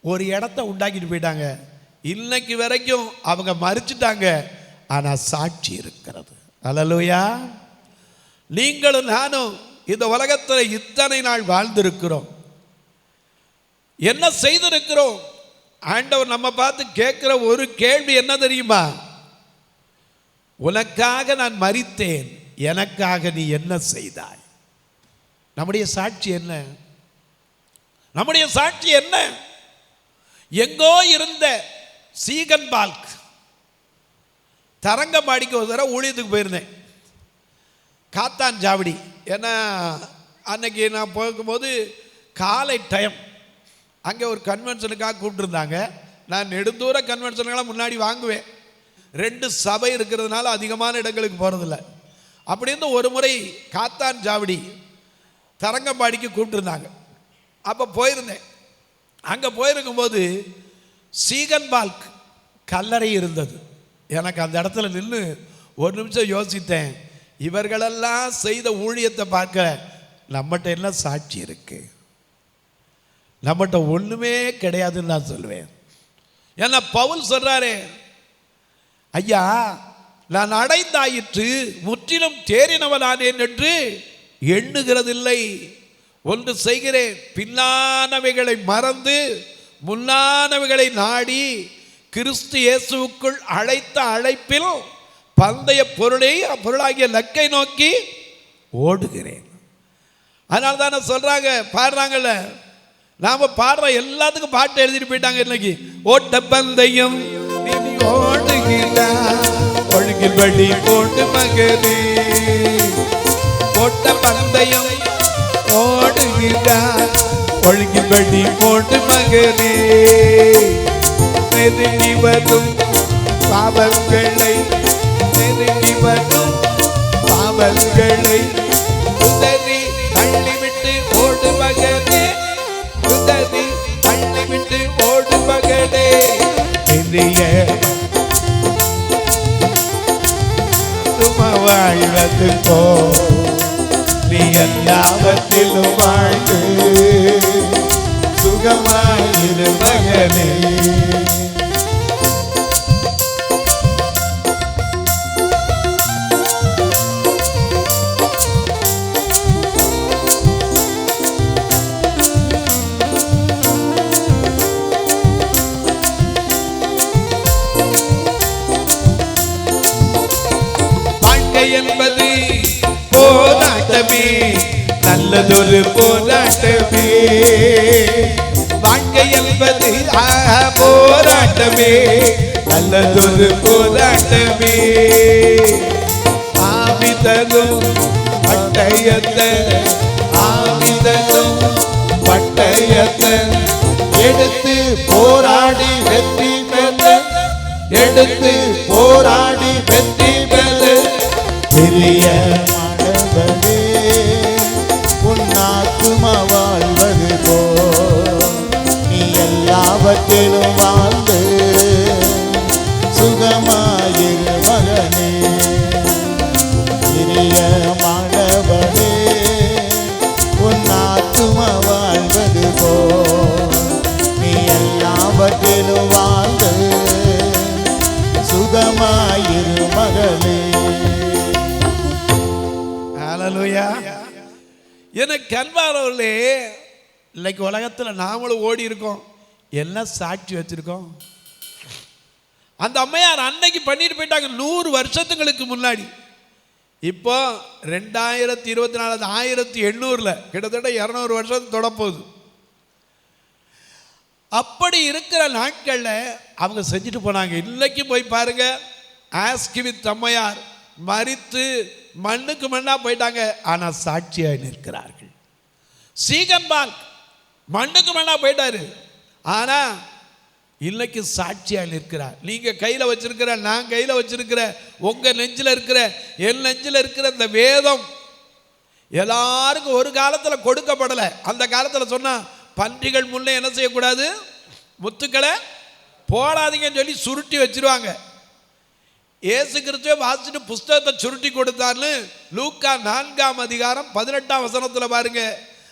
ஒரு இடத்த உண்டாக்கிட்டு போயிட்டாங்க. இன்னைக்கு வரைக்கும் அவங்க மறிச்சிட்டாங்க, ஆனால் சாட்சி இருக்கிறது. அல்லேலூயா. நீங்களும் நானும் இந்த உலகத்தில் இத்தனை நாள் வாழ்ந்திருக்கிறோம். என்ன செய்திருக்கிறோம்? ஆண்டவர் நம்ம பார்த்து கேட்கிற ஒரு கேள்வி என்ன தெரியுமா? உனக்காக நான் மரித்தேன், எனக்காக நீ என்ன செய்தாய்? நம்முடைய சாட்சி என்ன? நம்முடைய சாட்சி என்ன? எங்கோ இருந்த சீகன் பால்க் தரங்கம்பாடிக்கு ஒரு தடவை ஊழியத்துக்கு போயிருந்தேன். காத்தான் ஜாவடி. ஏன்னா அன்னைக்கு நான் போகும்போது காலை டைம், அங்கே ஒரு கன்வென்ஷனுக்காக கூப்பிட்டுருந்தாங்க. நான் நெடுந்தூர கன்வென்ஷனுக்கெல்லாம் முன்னாடி வாங்குவேன். 2 சபை இருக்கிறதுனால அதிகமான இடங்களுக்கு போகிறதில்ல. அப்படி இருந்து ஒரு முறை காத்தான் ஜாவடி தரங்கம்பாடிக்கு கூப்பிட்டுருந்தாங்க. அப்போ போயிருந்தேன். அங்கே போயிருக்கும்போது சீகன் பால்க் கல்லறை இருந்தது. எனக்கு அந்த இடத்துல நின்று ஒரு நிமிஷம் யோசித்தேன், இவர்களெல்லாம் செய்த ஊழியத்தை பார்க்க நம்மகிட்ட என்ன சாட்சி இருக்கு? நம்மகிட்ட ஒன்றுமே கிடையாதுன்னு நான் சொல்லுவேன். ஏன்னா பவுல் சொல்றாரு, ஐயா நான் அடைந்தாயிற்று, முற்றிலும் தேறினவனானேன் என்று எண்ணுகிறதில்லை. ஒன்று செய்கிறேன், பின்னானவைகளை மறந்து முன்னானவைகளை நாடி கிறிஸ்து இயேசுவுக்குள் அழைத்த அழைப்பில் பந்தய பொருளாகிய லக்கை நோக்கி ஓடுகிறேன். அதனால தானே சொல்றாங்க, பாடுறாங்கல்ல, நாம பாடுற எல்லாத்துக்கும் பாட்டு எழுதிட்டு போயிட்டாங்க. இன்னைக்கு ஓட்ட பந்தயம் ஒழுங்கில் வழி போட்டு மகனே, ஓட்ட பந்தயம் ஓடுகிறார் ஒழுங்கில் வழி போட்டு மகனே, நெருங்கி வரும் பாவங்களை நெருங்கி வரும் பாவங்களை உதறி தள்ளிவிட்டு ஓடு மகனே, உதறி தள்ளிவிட்டு ஓடு மகனே. வாழ்வது போ நீ எல்லாவற்றிலும் வாழ்ந்து சுகமாயிரு மகனே. என்பது போராட்டமே, நல்லதொரு போராட்டமே. வாழ்க்கை என்பது போராட்டமே, நல்லதொரு போராட்டமே. ஆவிதனும் பட்டயத்தை ஆவிதனும் பட்டயத்தை எடுத்து போராடி வெற்றி பெற, எடுத்து போராடி வெற்றி பெற. பெரிய மாணவனே உன்னாத்துமா வாழ்வது போ நீ எல்லாவற்றிலும் வாழ்ந்து சுகமாயிரு மகனே. பெரிய மாணவனே உன்னாத்துமா வாழ்வது போ நீ எல்லாவற்றிலும் வாழ்ந்து சுகமாயிரு மகனே. எனக்கு கண்பாரவர்களே, இன்னைக்கு உலகத்தில் நாமளும் ஓடி இருக்கோம். என்ன சாட்சி வச்சிருக்கோம்? அந்த அம்மையார் அன்னைக்கு பண்ணிட்டு போயிட்டாங்க 100 வருஷத்துங்களுக்கு முன்னாடி. இப்போ 2024 1800 கிட்டத்தட்ட 200 வருஷம் தொடப்போகுது. அப்படி இருக்கிற நாட்களில் அவங்க செஞ்சுட்டு போனாங்க. இன்னைக்கு போய் பாருங்க, ஆஸ்கிவித் அம்மையார் மரித்து மண்ணுக்கு மண்ணா போயிட்டாங்க, ஆனா சாட்சியாய் நிற்கிறார்கள். சீகன் பால்க் மண்ணுக்கு மண்ணா போயிட்டாரு, ஆனா இன்னைக்கு சாட்சியாக நிற்கிறார். நீங்க கையில வச்சிருக்கிற, நான் கையில வச்சிருக்கிற, உங்க நெஞ்சில் இருக்கிற, என் நெஞ்சில் இருக்கிற இந்த வேதம் எல்லாருக்கும் ஒரு காலத்துல கொடுக்கப்படலை. அந்த காலத்துல சொன்னா பன்றிகள் முன்னே என்ன செய்யக்கூடாது, முத்துக்களை போடாதீங்கன்னு சொல்லி சுருட்டி வச்சிருவாங்க. இயேசு கிறிஸ்துவே வாசிட்டு புஸ்தகத்தை சுருட்டி கொடுத்தார்னு லூக்கா 4ஆம் அதிகாரம் 18ஆம் வசனத்துல பாருங்க.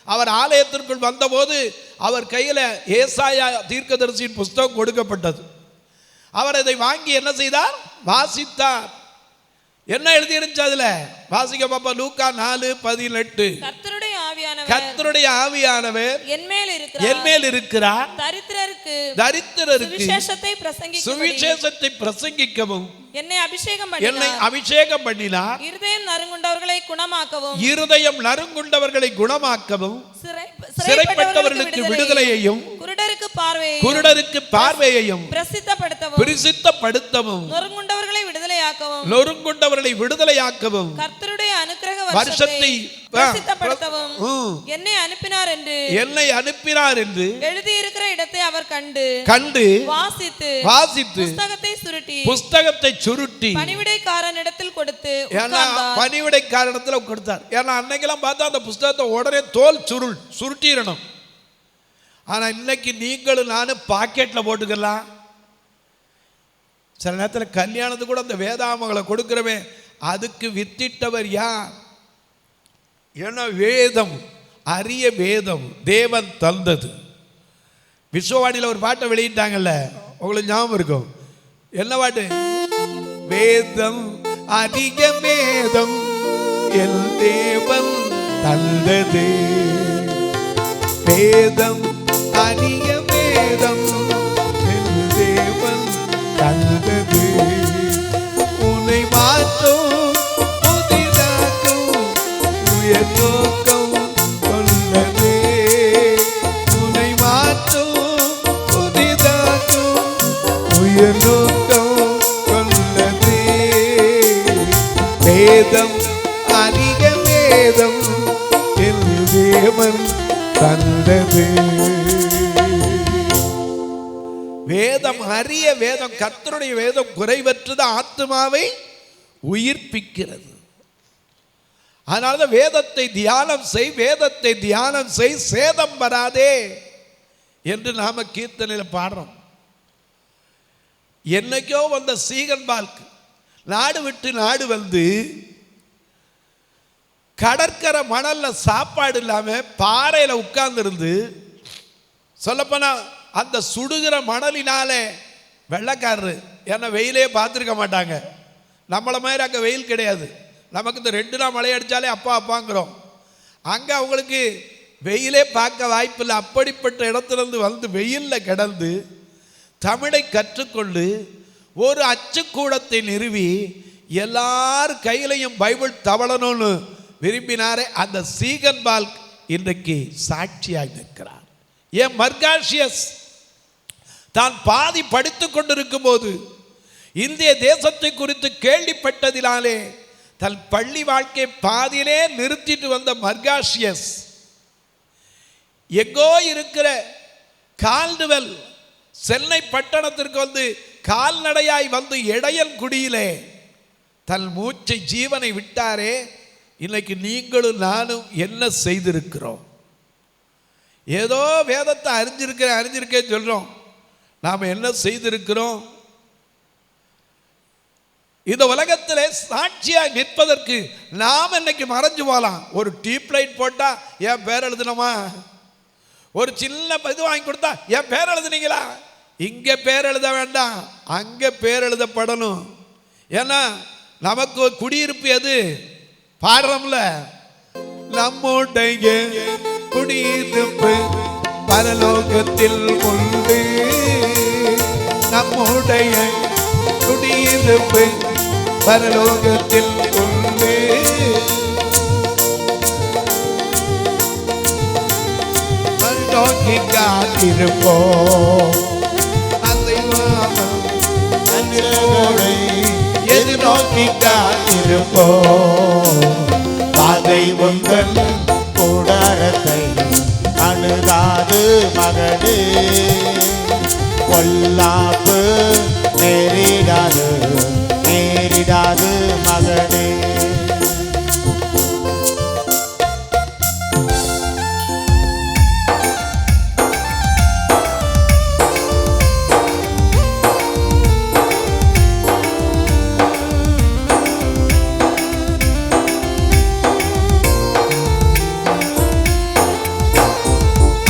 அவர் ஆலயத்திற்குள் வந்தபோது அவர் கையில ஏசாயா தீர்க்கதரிசியின் புஸ்தகம் கொடுக்கப்பட்டது. அவர் அதை வாங்கி என்ன செய்தார், வாசித்தார். என்ன எழுதி இருந்துச்சு அதுல, வாசிக்க பாப்பா. லூக்கா 4:18. கர்த்தருடைய ஆவியானவர் என்மேல் இருக்கிறார், தரித்திரருக்கு சுவிசேஷத்தை பிரசங்கிக்கவும் என்னை அபிஷேகம் பண்ணினார், இருதயம் நறுங்குண்டவர்களை குணமாக்கவும் சிறைப்பட்டவர்களுக்கு விடுதலையையும் குருடருக்கு பார்வையையும் பிரசித்தப்படுத்தவும் நொறுங்குண்டவர்களை விடுதலையாக்கவும் கர்த்தருடைய அனுக்கிரக வருஷத்தை என்னை அனுப்பினார் என்று எழுதியிருக்கிற இடத்தை அவர் கண்டு வாசித்து புஸ்தகத்தை சுருட்டி பணிவிடைக்காரனிடத்தில் கொடுத்தார். ஏன்னா அன்னைக்கெல்லாம் பார்த்தா அந்த புஸ்தகத்தை உடனே தோல் சுருட்டிடணும். ஆனா இன்னைக்கு நீங்களும் நானும் பாக்கெட்ல போட்டுக்கலாம். சில நேரத்தில் கல்யாணத்துக்கு கூட அந்த வேதாமங்களை கொடுக்கிறவே, அதுக்கு வித்திட்டவர் யார்? ஏன்னா வேதம், அரிய வேதம் தேவன் தந்தது. விஸ்வவாணியில் ஒரு பாட்டை வெளியிட்டாங்கல்ல, உங்களுக்கு ஞாபகம் இருக்கும். என்ன பாட்டு? வேதம் அதிக வேதம் என் தேவன் தந்தது, வேதம் அதிக வேதம் என் தேவன் தந்தது, உன்னை மாற்றும் புதிதாக்கும் உயர் நோக்கம் கொண்டது, உன்னை மாற்றும் புதிதாக்கும் உயர் நோக்கம் கொண்டது, வேதம் அதிக வேதம் என் தேவன் தந்தது. வேதம் அரிய வேதம், கர்த்தருடைய வேதம் குறைவற்றது, ஆத்மாவை உயிர்ப்பிக்கிறது. அதனால வேதத்தை தியானம் செய் சேதம் வராதே என்று நாம கீர்த்தனையில் பாடுறோம். என்னைக்கோ வந்த சீகன் பால்க் நாடு விட்டு நாடு வந்து கடற்கரை மணல்ல சாப்பாடு இல்லாம பாறையில உட்கார்ந்து இருந்து, சொல்லப்போனா அந்த சுடுகிற மணலினாலே வெள்ளைக்காரரு, ஏன்னா வெயிலே பார்த்துருக்க மாட்டாங்க. நம்மளை மாதிரி அங்கே வெயில் கிடையாது. நமக்கு இந்த 2 நாள் மழை அடித்தாலே அப்பா அப்பாங்கிறோம். அங்கே அவங்களுக்கு வெயிலே பார்க்க வாய்ப்பில்லை. அப்படிப்பட்ட இடத்துலேருந்து வந்து வெயிலில் கிடந்து தமிழை கற்றுக்கொண்டு ஒரு அச்சுக்கூடத்தை நிறுவி எல்லார் கையிலையும் பைபிள் தவளணும்னு விரும்பினாரே அந்த சீகன் பால்க் இன்றைக்கு சாட்சியாக நிற்கிறார். ஏன் மர்காஷியஸ் தான் பாதி படித்துக் கொண்டிருக்கும் போது இந்திய தேசத்தை குறித்து கேள்விப்பட்டதினாலே தன் பள்ளி வாழ்க்கை பாதியிலே நிறுத்திட்டு வந்த மர்காஷியஸ் எங்கோ இருக்கிற கால்டுவெல் சென்னை பட்டணத்திற்கு வந்து கால்நடையாய் வந்து இடையன் குடியிலே தன் மூச்சை ஜீவனை விட்டாரே. இன்னைக்கு நீங்களும் நானும் என்ன செய்திருக்கிறோம்? ஏதோ வேதத்தை அறிஞ்சிருக்கேன் சொல்றோம். நாம் என்ன செய்திருக்கிறோம்? இந்த உலகத்திலே சாட்சியாக நிற்பதற்கு நாம் இன்னைக்கு மறைஞ்சு போகலாம். ஒரு டியூப் லைட் போட்டா என் பேர் எழுதுனோமா, ஒரு சின்ன இது வாங்கி கொடுத்தா என் பேர் எழுதுனீங்களா, இங்க பேர் எழுத வேண்டாம், அங்க பேர் எழுதப்படணும். ஏன்னா நமக்கு குடியிருப்பு எது? பாடுறோம்ல, நம்முடைய குடியிருப்பு பரலோகத்தில் உண்டு, நம்முடைய குடியிருப்பு பரலோகத்தில் உண்டு, நோக்கி காத்திருப்போம், எதிர்நோக்கி காத்திருப்போம், பாதை உங்கள் கூடாரத்தை அணுகாது மகளே, பொல்லாப்பு நேரிடாது நேரிடாது மகனே.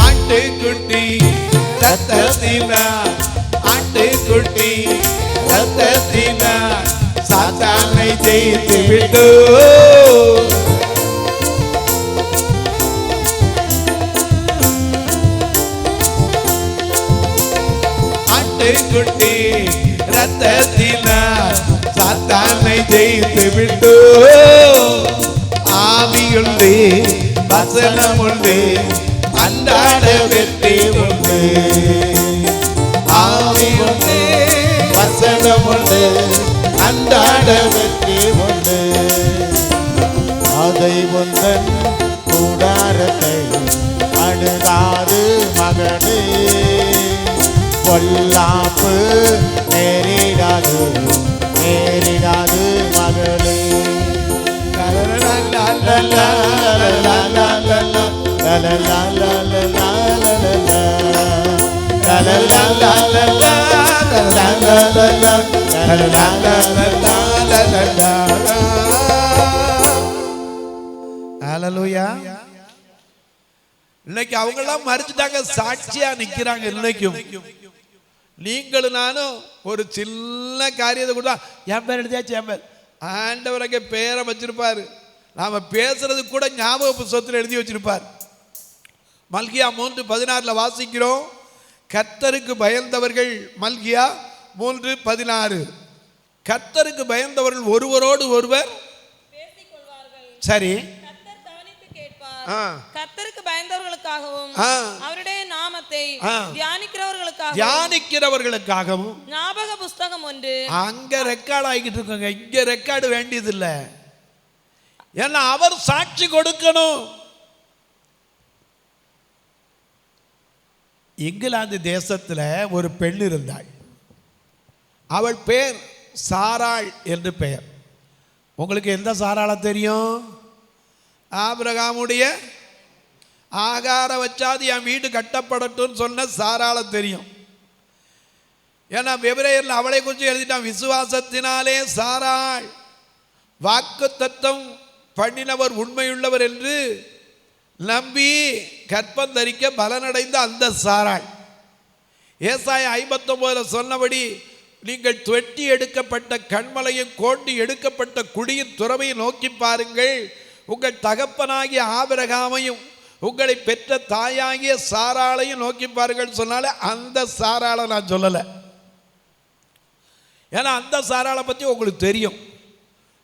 ஆட்டுக்குட்டி ரத்தத்தினார், ஆட்டுக்குட்டி ரத்தத்தினார் சாத்தானை ஜெயித்து விட்டோ. ஆட்டுக்குட்டி ரத்தத்தினார் சாத்தானை ஜெயித்து விட்டோ. ஆவியுண்டு வசனமுண்டு அன்றாட வெற்றி உண்டு. ஆவியுண்டு வசனமுண்டு அன்றாட வெற்றி உண்டு. அதை உந்தன் கூடாரத்தை அணுகாது மகனே. பொல்லாப்பு நேரிடாது நேரிடாது மகளே. ஹல்லேலூயா. இன்னைக்கு அவங்க எல்லாம் மறிச்சுட்டாங்க, சாட்சியா நிக்கிறாங்க. இன்னைக்கும் நீங்களும் நானும் ஒரு சின்ன காரியத்தை கூட என் பேர் எழுதியாச்சு, என் பேர் ஆண்டவரங்க பேரை வச்சிருப்பாரு. நாம பேசுறது கூட ஞாபக புத்தகத்தில் எழுதி வச்சிருப்பார். மல்கியா 3:16 வாசிக்கிறோம், கர்த்தருக்கு பயந்தவர்கள். மல்கியா 3:16. கர்த்தருக்கு பயந்தவர்கள் ஒருவரோடு ஒருவர் சரி கர்த்தருக்கு பயந்தவர்களுக்காகவும் அவருடைய நாமத்தை தியானிக்கிறவர்களுக்காகவும் ஞாபக புஸ்தகம் ஒன்று அங்க ரெக்கார்ட் ஆகிட்டு இருக்குங்க. இங்க ரெக்கார்டு வேண்டியது இல்லை. ஏன்னா அவர் சாட்சி கொடுக்கணும். இங்கிலாந்து தேசத்தில் ஒரு பெண் இருந்தாள். அவள் பேர் சாராள் என்று பெயர். உங்களுக்கு எந்த சாராளை தெரியும்? ஆபிரகாமுடைய ஆகாரம் வச்சாது என் வீடு கட்டப்படட்டும் சொன்ன சாராளை தெரியும். ஏன்னா எபிரேயர்ல அவளை குறித்து எழுதிட்டான், விசுவாசத்தினாலே சாராள் வாக்குத்தத்தம் பண்ணினவர் உண்மையுள்ளவர் என்று நம்பி கற்பம் தரிக்க பலனடைந்த அந்த சாராள். ஏசாயா 59 சொன்னபடி நீங்கள் தொட்டி எடுக்கப்பட்ட கண்மலையும் கோண்டி எடுக்கப்பட்ட குடியின் துறவையும் நோக்கி பாருங்கள், உங்கள் தகப்பனாகிய ஆபிரகாமையும் உங்களை பெற்ற தாயாகிய சாராளையும் நோக்கி பாருங்கள் சொன்னாலே அந்த சாராளை நான் சொல்லலை. ஏன்னா அந்த சாராளை பற்றி உங்களுக்கு தெரியும்.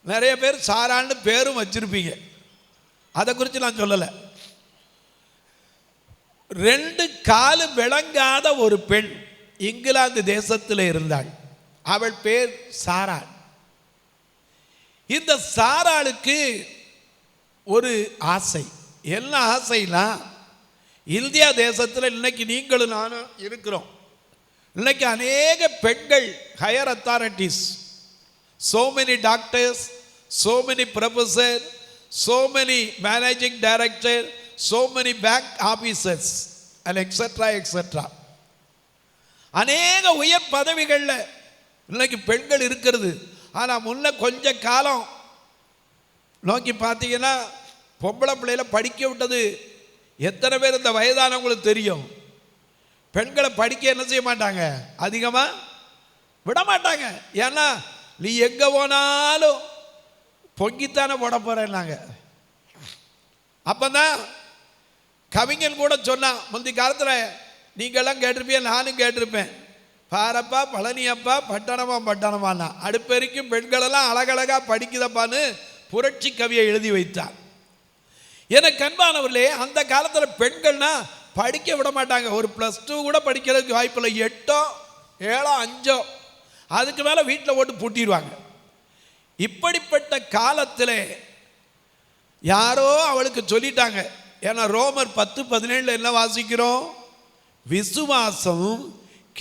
நிறைய பேர் சாரான்னு பேரும் வச்சிருப்பீங்க, அதை குறித்து நான் சொல்லலை. 2 காலு விளங்காத ஒரு பெண் இங்கிலாந்து தேசத்தில் இருந்தாள். அவள் பேர் சாராள். இந்த சாராளுக்கு ஒரு ஆசை. என்ன ஆசைனா, இந்தியா தேசத்தில் இன்னைக்கு நீங்களும் நானும் இருக்கிறோம். இன்னைக்கு அநேக பெண்கள் higher authorities, so many doctors, so many professors, so many managing director, so many bank officers and etc. அநேக உயர் பதவிகளில் இன்னைக்கு பெண்கள் இருக்கிறது. ஆனால் முன்ன கொஞ்ச காலம் நோக்கி பார்த்தீங்கன்னா பொம்பளை பிள்ளையில படிக்க விட்டது எத்தனை பேர் இந்த வயதானவங்களுக்கு தெரியும்? பெண்களை படிக்க என்ன செய்ய மாட்டாங்க, அதிகமாக விட மாட்டாங்க. ஏன்னா நீ எங்கே போனாலும் பொங்கித்தானே போட போகிறேன்னாங்க. அப்போ தான் கவிஞன் கூட சொன்னான், முந்தி காலத்தில் நீங்கள்லாம் கேட்டிருப்பீங்க, நானும் கேட்டிருப்பேன், பாரப்பா பழனியப்பா பட்டணமானா அடுப்பெருக்கும் பெண்களெல்லாம் அழகழகாக படிக்குதப்பான்னு புரட்சி கவியை எழுதி வைத்தார். எனக்கு அன்பானவர்களே, அந்த காலத்தில் பெண்கள்னா படிக்க விட மாட்டாங்க. ஒரு +2 கூட படிக்கிறதுக்கு வாய்ப்பில்லை. 8ஓ 7ஓ 5ஓ அதுக்கு மேலே வீட்டில் போட்டு பூட்டிடுவாங்க. இப்படிப்பட்ட காலத்தில் யாரோ அவளுக்கு சொல்லிட்டாங்க. ஏன்னா ரோமர் 10:17 என்ன வாசிக்கிறோம்? விசுவாசம்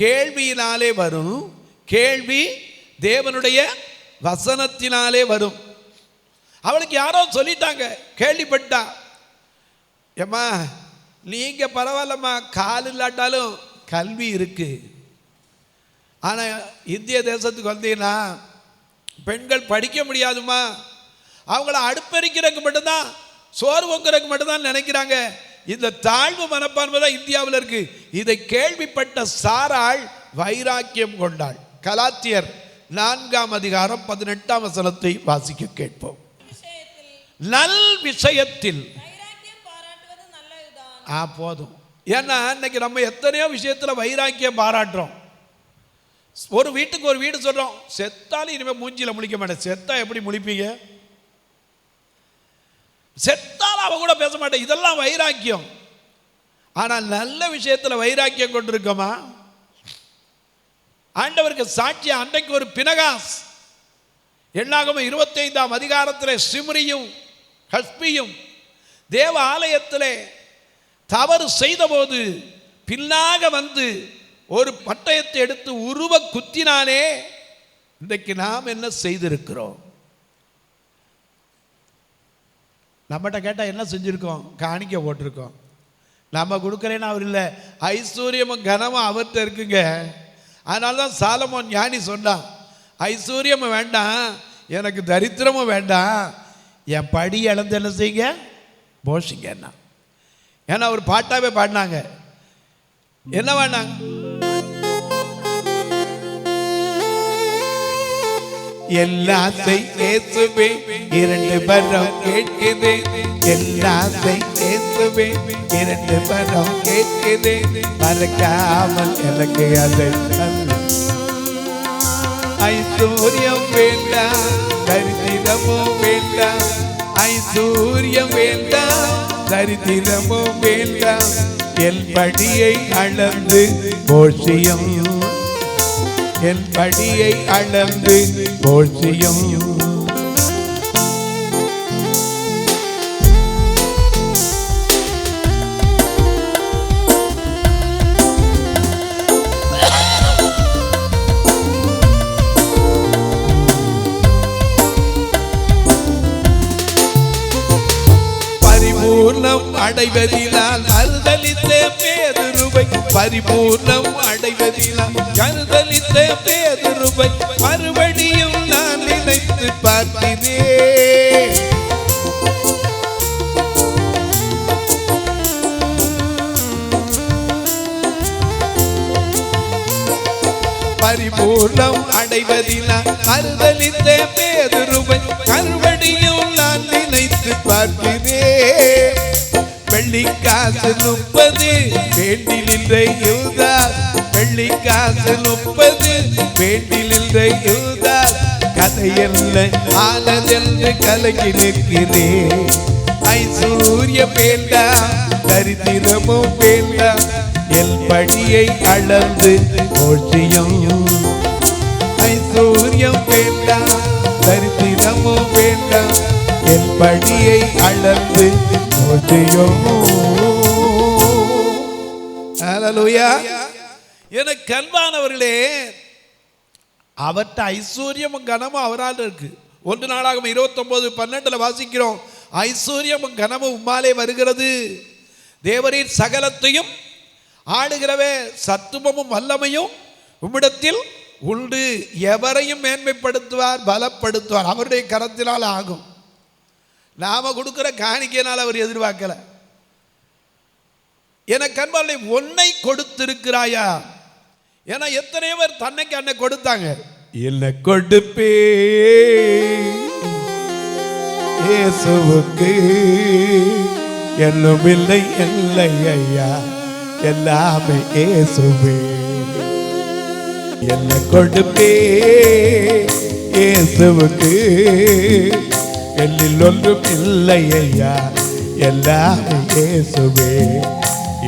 கேள்வியினாலே வரும், கேள்வி தேவனுடைய வசனத்தினாலே வரும். அவளுக்கு யாரோ சொல்லிட்டாங்க, கேள்விப்பட்டா, ஏம்மா நீங்க பரவாயில்லம்மா, கால் இல்லாட்டாலும் கல்வி இருக்கு. ஆனால் இந்திய தேசத்துக்கு வந்தீங்கன்னா பெண்கள் படிக்க முடியாதுமா, அவங்கள அடுப்பெரிக்கிறதுக்கு மட்டும்தான், சோறு பொங்குறதுக்கு மட்டும்தான் நினைக்கிறாங்க. இந்த தாழ்வு மனப்பான்மை தான் இந்தியாவில் இருக்கு. இதை கேள்விப்பட்ட சாராள் வைராக்கியம் கொண்டாள். கலாத்தியர் 4:18 வாசிக்க கேட்போம். நல் விஷயத்தில் போதும். ஏன்னா இன்னைக்கு நம்ம எத்தனையோ விஷயத்தில் வைராக்கியம் பாராட்டுறோம். ஒரு வீட்டுக்கு ஒரு வீடு சொல்றோம், செத்தாலும் இனிமேல் மூஞ்சில முழிக்க மாட்டேன். செத்தா எப்படி முழிப்பீங்க? செத்தாலும் அவ கூட பேச மாட்டேன். இதெல்லாம் வைராக்கியம். ஆனால் நல்ல விஷயத்தில் வைராக்கியம் கொண்டிருக்கோமா? ஆண்டவருக்கு சாட்சியா அன்றைக்கு ஒரு பினகாஸ், என்னாகமம் 25 சிம்ரியும் ஹஸ்பியும் தேவ ஆலயத்திலே தவறு செய்த போது பின்னாக வந்து ஒரு பட்டயத்தை எடுத்து உருவ குத்தினானே. இன்றைக்கு நாம் என்ன செய்திருக்கிறோம்? நம்மகிட்ட கேட்டால் என்ன செஞ்சுருக்கோம்? காணிக்க போட்டிருக்கோம். நம்ம கொடுக்குறேன்னு அவர் இல்லை, ஐஸ்வர்யமும் கனமும் அவர்கிட்ட இருக்குங்க. அதனால தான் சாலமோன் ஞானி சொன்னான், ஐஸ்வர்யமும் வேண்டாம், எனக்கு தரித்திரமும் வேண்டாம், என் படி இழந்து என்ன செய்யுங்க, போஷிங்கன்னா. ஏன்னா ஒரு பாட்டாவே பாடினாங்க. என்ன வேண்டாங்க? எல்லாத்தை இயேசுவே 2 பரம் கேட்குதே, எல்லாத்தை இயேசுவே 2 பரம் கேட்குதே, மறக்காமல் எனக்கு அதை ஐஸ்வர்யம் வேண்டாம், தரித்திரமும் வேண்டாம், ஐஸ்வர்யம் வேண்டாம், தரித்திரமும் வேண்டாம், என் படியை அளந்து போஷியம், என் படியை அளந்து போஷியம். பரிபூர்ணம் அடைவதினால் அறுதலித்த பேதுருவை, பரிபூர்ணம் அடைவதினால் கருதலித்த பேதுருவை மறுபடியும் நான் நினைத்து பார்க்கிறேன். பரிபூர்ணம் அடைவதினால் அறுதலித்த பேதுருவை மறுபடியும் நான் நினைத்து பார்க்கிறேன். வெள்ளிக்காசு 30 வேண்டி நின்ற யூதாஸ், வெள்ளிக்காசு 30 வேண்டி நின்ற யூதாஸ், கதையல்ல ஆனதென்று கலங்கி நிற்கிறேன். ஐஸ்வர்ய வேண்டாம், தரித்திரமும் வேண்டாம், என் படியை அளந்து போஷியம். ஐஸ்வர்யம் வேண்டாம், தரித்திரமும் வேண்டாம், என் படியை அளந்து போஷியம். ஹல்லேலூயா. எனக்கு அன்பானவர்களே, அவர்கிட்ட ஐஸ்வர்யமும் கனமும் அவரால் இருக்கு. 1 நாளாகமம் 29:12 வாசிக்கிறோம், ஐஸ்வர்யமும் கனமும் உம்மாலே வருகிறது, தேவரீர் சகலத்தையும் ஆளுகிறவே, சத்துவமும் வல்லமையும் உம்மிடத்தில் உண்டு, எவரையும் மேன்மைப்படுத்துவார், பலப்படுத்துவார், அவருடைய கரத்தினால் ஆகும். நாம கொடுக்கிற காணிக்கையினால் அவர் எதிர்பார்க்கல. எனக்கு அன்பாலே, ஒன்னை கொடுத்திருக்கிறாயா? ஏன்னா எத்தனை பேர் தன்னைக்கு அன்னை கொடுத்தாங்க. இல்லை கொடுப்பே இயேசுவுக்கு என்னும் இல்லை இல்லை ஐயா, எல்லாமே இயேசுவே. என்ன கொடுப்பே இயேசுவுக்கு, எல்லில் ஒன்றும் இல்லை ஐயா, எல்லாமே இயேசுவே.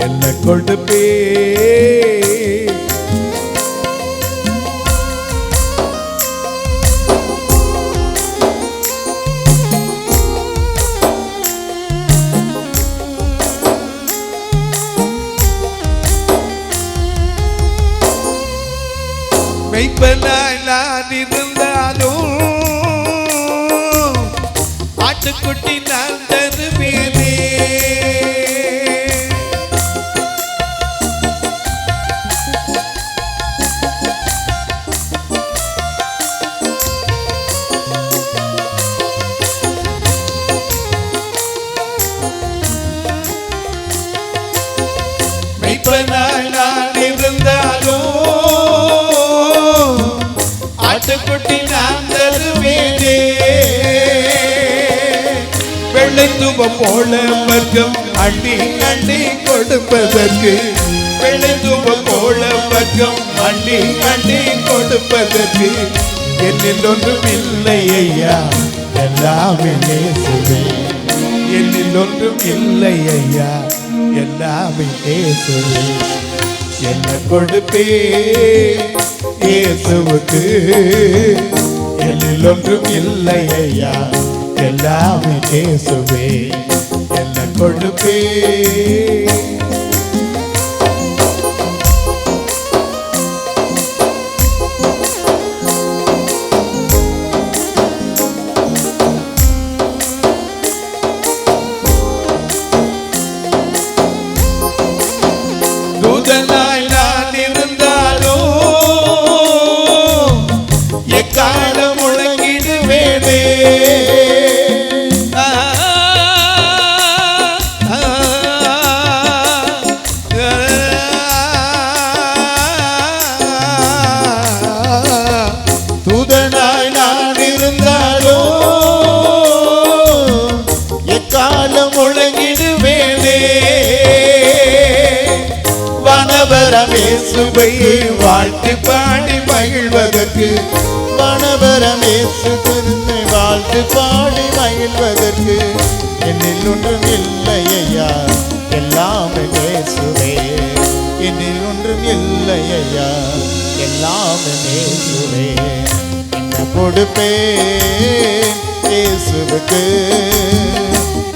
என்ன கொடுப்பே மெய்ப்பனாய் நான் இருந்தாலும் ஆட்டுக்குட்டி நான் தருவேனே. மெய்ப்பனாய் நான் இருந்தாலும் ஆட்டுக்குட்டி நான் தருவேனே. வெள்ளைத்தூபம் போல வர்க்கம் அள்ளி அள்ளி கொடுப்பதற்கு, வெள்ளைத்தூபம் போல வர்க்கம் அள்ளி அள்ளி கொடுப்பதற்கு என்னில் ஒன்றும் இல்லை ஐயா, எல்லாமே இயேசுவே. என்னில் ஒன்றும் இல்லை ஐயா, எல்லாமே இயேசுவே. என்ன கொடுப்பே இயேசுவுக்கு, என்னில் ஒன்றும் இல்லை ஐயா, எல்லாமே இயேசுவே. என்ன கொடுப்பே. தூதனாய் நான் இருந்தாலும் எக்காலம் முழங்கிடுவேனே. தூதனாய் நான் இருந்தாலும் எக்காலம் முழங்கிடுவேனே. வனவரம் இயேசுவை வாழ்த்து பாடி மகிழ்வதற்கு, வனவரம் இயேசு திருந்தை வாழ்த்து பாடி மகிழ்வதற்கு என்னில் ஒன்றும் இல்லை ஐயா, எல்லாமே இயேசுவே. என்னில் ஒன்றும் இல்லை ஐயா, எல்லாமே இயேசுவே. என்ன கொடுப்பேன் இயேசுவுக்கு,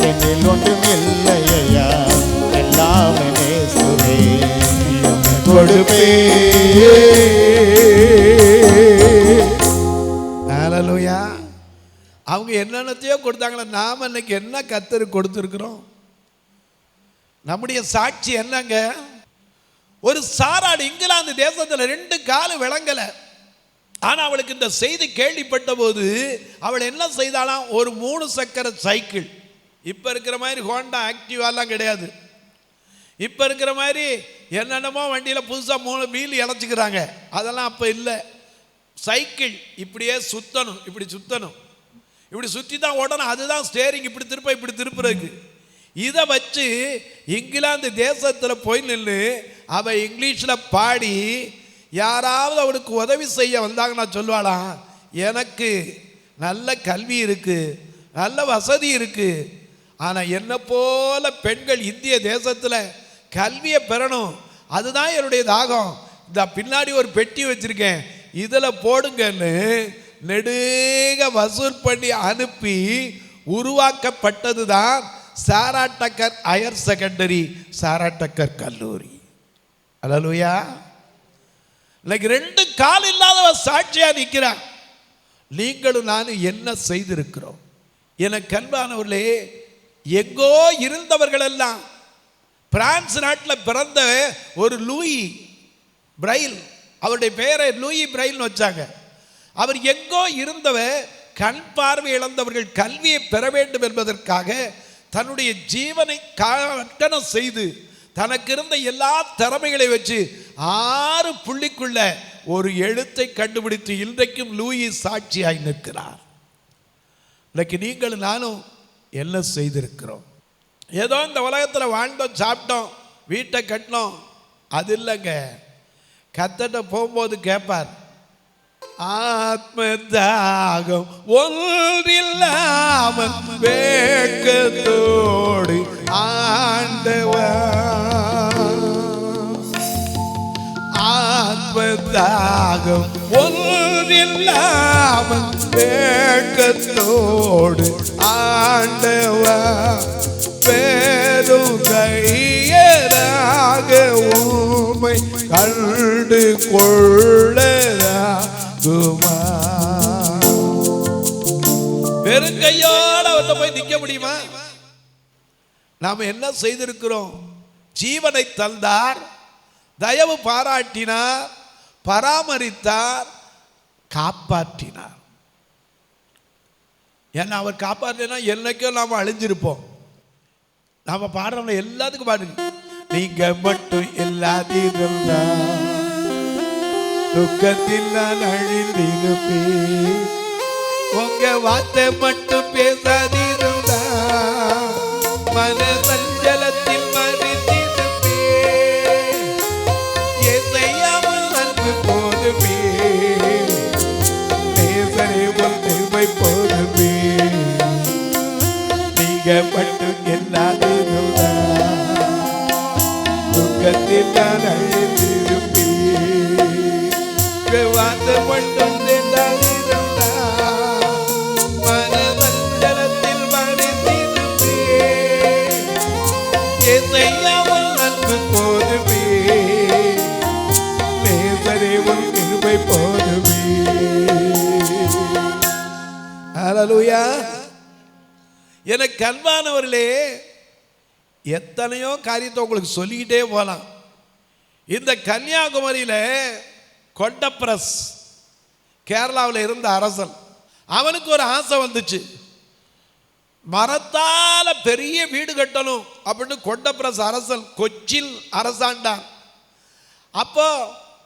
என்னில் ஒன்றும் இல்லை ஐயா, எல்லாமே இயேசுவே. ஹல்லேலூயா. அவங்க என்னென்னத்தையோ கொடுத்தாங்களே, நாம இன்னைக்கு என்ன கர்த்தர் கொடுத்துருக்கிறோம்? நம்முடைய சாட்சி என்னங்க? ஒரு சாராடு இங்கிலாந்து தேசத்தில் 2 காலு விளங்கலை. ஆனால் அவளுக்கு இந்த செய்தி கேள்விப்பட்ட போது அவள் என்ன செய்தாலாம்? ஒரு 3 சக்கர சைக்கிள், இப்போ இருக்கிற மாதிரி ஹோண்டா ஆக்டிவாலாம் கிடையாது, இப்போ இருக்கிற மாதிரி என்னென்னமோ வண்டியில் புதுசாக 3 வீல் இழைச்சிக்கிறாங்க, அதெல்லாம் அப்போ இல்லை. சைக்கிள் இப்படியே சுற்றணும், இப்படி சுற்றணும், இப்படி சுற்றி தான் ஓடணும், அதுதான் ஸ்டேரிங், இப்படி திருப்ப இப்படி திருப்புறதுக்கு. இதை வச்சு இங்கிலாந்து தேசத்தில் போய் நின்று அவள் இங்கிலீஷில் பாடி யாராவது அவளுக்கு உதவி செய்ய வந்தாங்கன்னா சொல்லுவாளாம், எனக்கு நல்ல கல்வி இருக்குது, நல்ல வசதி இருக்குது, ஆனால் என்னை போல பெண்கள் இந்திய தேசத்தில் கல்வியை பெறணும், அதுதான் என்னுடைய தாகம். இந்த பின்னாடி ஒரு பெட்டி வச்சுருக்கேன், இதில் போடுங்கன்னு நெடுக வசூல் பண்ணி அனுப்பி உருவாக்கப்பட்டது தான் சாரா டக்கர் ஹையர் செகண்டரி, சாரா டக்கர் கல்லூரி. ஹல்லேலூயா. இன்னைக்கு 2 கால் இல்லாதவ சாட்சியா நிற்கிறான். நீங்களும் நானும் என்ன செய்திருக்கிறோம்? எனக்கு அன்பானவர்களே, எங்கோ இருந்தவர்கள் எல்லாம் பிரான்ஸ் நாட்டில் பிறந்த ஒரு லூயி பிரைல், அவருடைய பெயரை லூயி பிரைல்னு வச்சாங்க. அவர் எங்கோ இருந்தவர் கண் பார்வை இழந்தவர்கள் கல்வியை பெற வேண்டும் என்பதற்காக தன்னுடைய ஜீவனை கட்டணம் செய்து தனக்கு இருந்த எல்லா திறமைகளை வச்சு 6 புள்ளிக்குள்ள ஒரு எழுத்தை கண்டுபிடித்து இன்றைக்கும் லூயி சாட்சியாய் நிற்கிறார். இன்னைக்கு நீங்களும் நானும் என்ன செய்திருக்கிறோம்? ஏதோ இந்த உலகத்தில் வாழ்ந்தோம், சாப்பிட்டோம், வீட்டை கட்டினோம், அது இல்லைங்க. கர்த்தர்ட்ட போகும்போது கேட்பார், ஆத்ம தாகம் ஒன்றில்லாமல் வேட்கத்தோடு ஆண்டவர், ஆத்ம தாகம் ஒன்றில்லாமல் வேட்கத்தோடு ஆண்டவர் பெரும் கையராக உம்மை கண்டு கொள்ளதா வெறுங்கையோட அவர்கிட்ட போய் நிக்க முடியுமா? நாம் என்ன செய்திருக்கிறோம்? ஜீவனை தந்தார், தயவு பாராட்டினார், பராமரித்தார், காப்பாற்றினார். ஏன்னா அவர் காப்பாற்றினா என்னைக்கும் நாம் அழிஞ்சிருப்போம். நாம பாடுறோம்ல, எல்லாத்துக்கும் பாடுங்க. நீங்க மட்டும் இல்லாதிருந்தா துக்கத்தில் நான் அழிந்திருப்பேன், உங்க வார்த்தை மட்டும் பேசாதிருந்தா மன சஞ்சலத்தில் மறித்திருப்பேன், எதையாமல் அன்பு போதுமே, நேசரே உண்மை போதுமே, நீங்க மட்டும் எல்லாதிருந்தா துக்கத்தில் நான் அழிந்திருப்பேன், வார்த்தை மட்டும் பேசாதிருந்தா மன சஞ்சலத்தில் மறித்திருப்பேன், எதையாமல் அன்பு போதுமே, நேசரே உன் கிருபை போதுமே. ஹல்லேலூயா. எனக்கு அன்பானவர்களே, எத்தனையோ காரியத்தை உங்களுக்கு சொல்லிக்கிட்டே போகலாம். இந்த கன்னியாகுமரியில் கொண்டப்பிரஸ் கேரளாவில் இருந்த அரசன், அவனுக்கு ஒரு ஆசை வந்துச்சு, மரத்தால பெரிய வீடு கட்டணும் அப்படின்னு. கொண்டப்பிரஸ் அரசன் கொச்சின் அரசாண்டான். அப்போ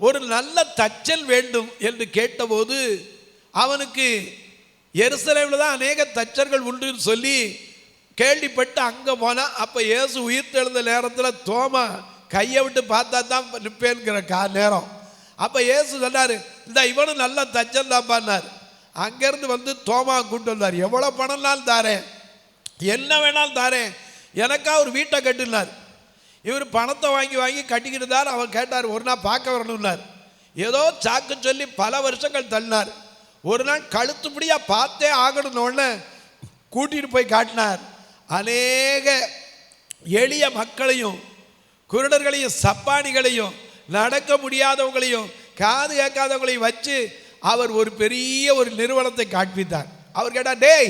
ஒரு நல்ல தச்சல் வேண்டும் என்று கேட்டபோது அவனுக்கு எருசலேமில் தான் அநேக தச்சர்கள் உண்டுன்னு சொல்லி கேள்விப்பட்டு அங்கே போனால், அப்போ இயேசு உயிர்த்தெழுந்த நேரத்தில் தோமா கையை விட்டு பார்த்தா தான் நிற்பேங்கிற நேரம். அப்போ இயேசு சொன்னார், இந்த இவனும் நல்ல தச்சல் தான் பண்ணார். அங்கேருந்து வந்து தோமா கூப்பிட்டு வந்தார். எவ்வளோ பணம்னாலும் தாரேன், என்ன வேணாலும் தாரேன், எனக்கா ஒரு வீட்டை கட்டுனார். இவர் பணத்தை வாங்கி வாங்கி கட்டிக்கிட்டு தான். அவன் கேட்டார், ஒரு நாள் பார்க்க வரணும்னார். ஏதோ சாக்கு சொல்லி பல வருஷங்கள் தள்ளினார். ஒரு நாள் கழுத்துப்படியாக பார்த்தே ஆகணும்னு கூட்டிகிட்டு போய் காட்டினார். அநேக எளிய மக்களையும் குருடர்களையும் சப்பானிகளையும் நடக்க முடியாதவங்களையும் காது கேட்காதவங்களையும் வச்சு அவர் ஒரு பெரிய ஒரு நிறுவனத்தை காண்பித்தார். அவர் கேட்டார், டேய்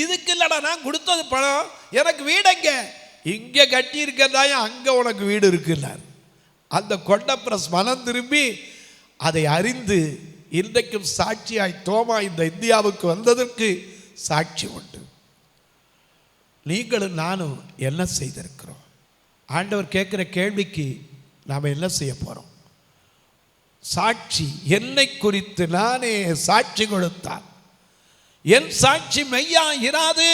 இதுக்கு இல்லடா நான் கொடுத்தது பணம், எனக்கு வீடு எங்க? இங்கே கட்டி இருக்கிறதாயும் அங்கே உனக்கு வீடு இருக்குன்னார். அந்த கொண்டப்பிரஸ் மனம் திரும்பி அதை அறிந்து இன்றைக்கும் சாட்சியாய் தோமா இந்த இந்தியாவுக்கு வந்ததற்கு சாட்சி உண்டு. நீங்களும் நானும் என்ன செய்திருக்கிறோம்? ஆண்டவர் கேட்குற கேள்விக்கு நாம் என்ன செய்ய போகிறோம்? சாட்சி. என்னை குறித்து நானே சாட்சி கொடுத்தான், என் சாட்சி மெய்யா இராது.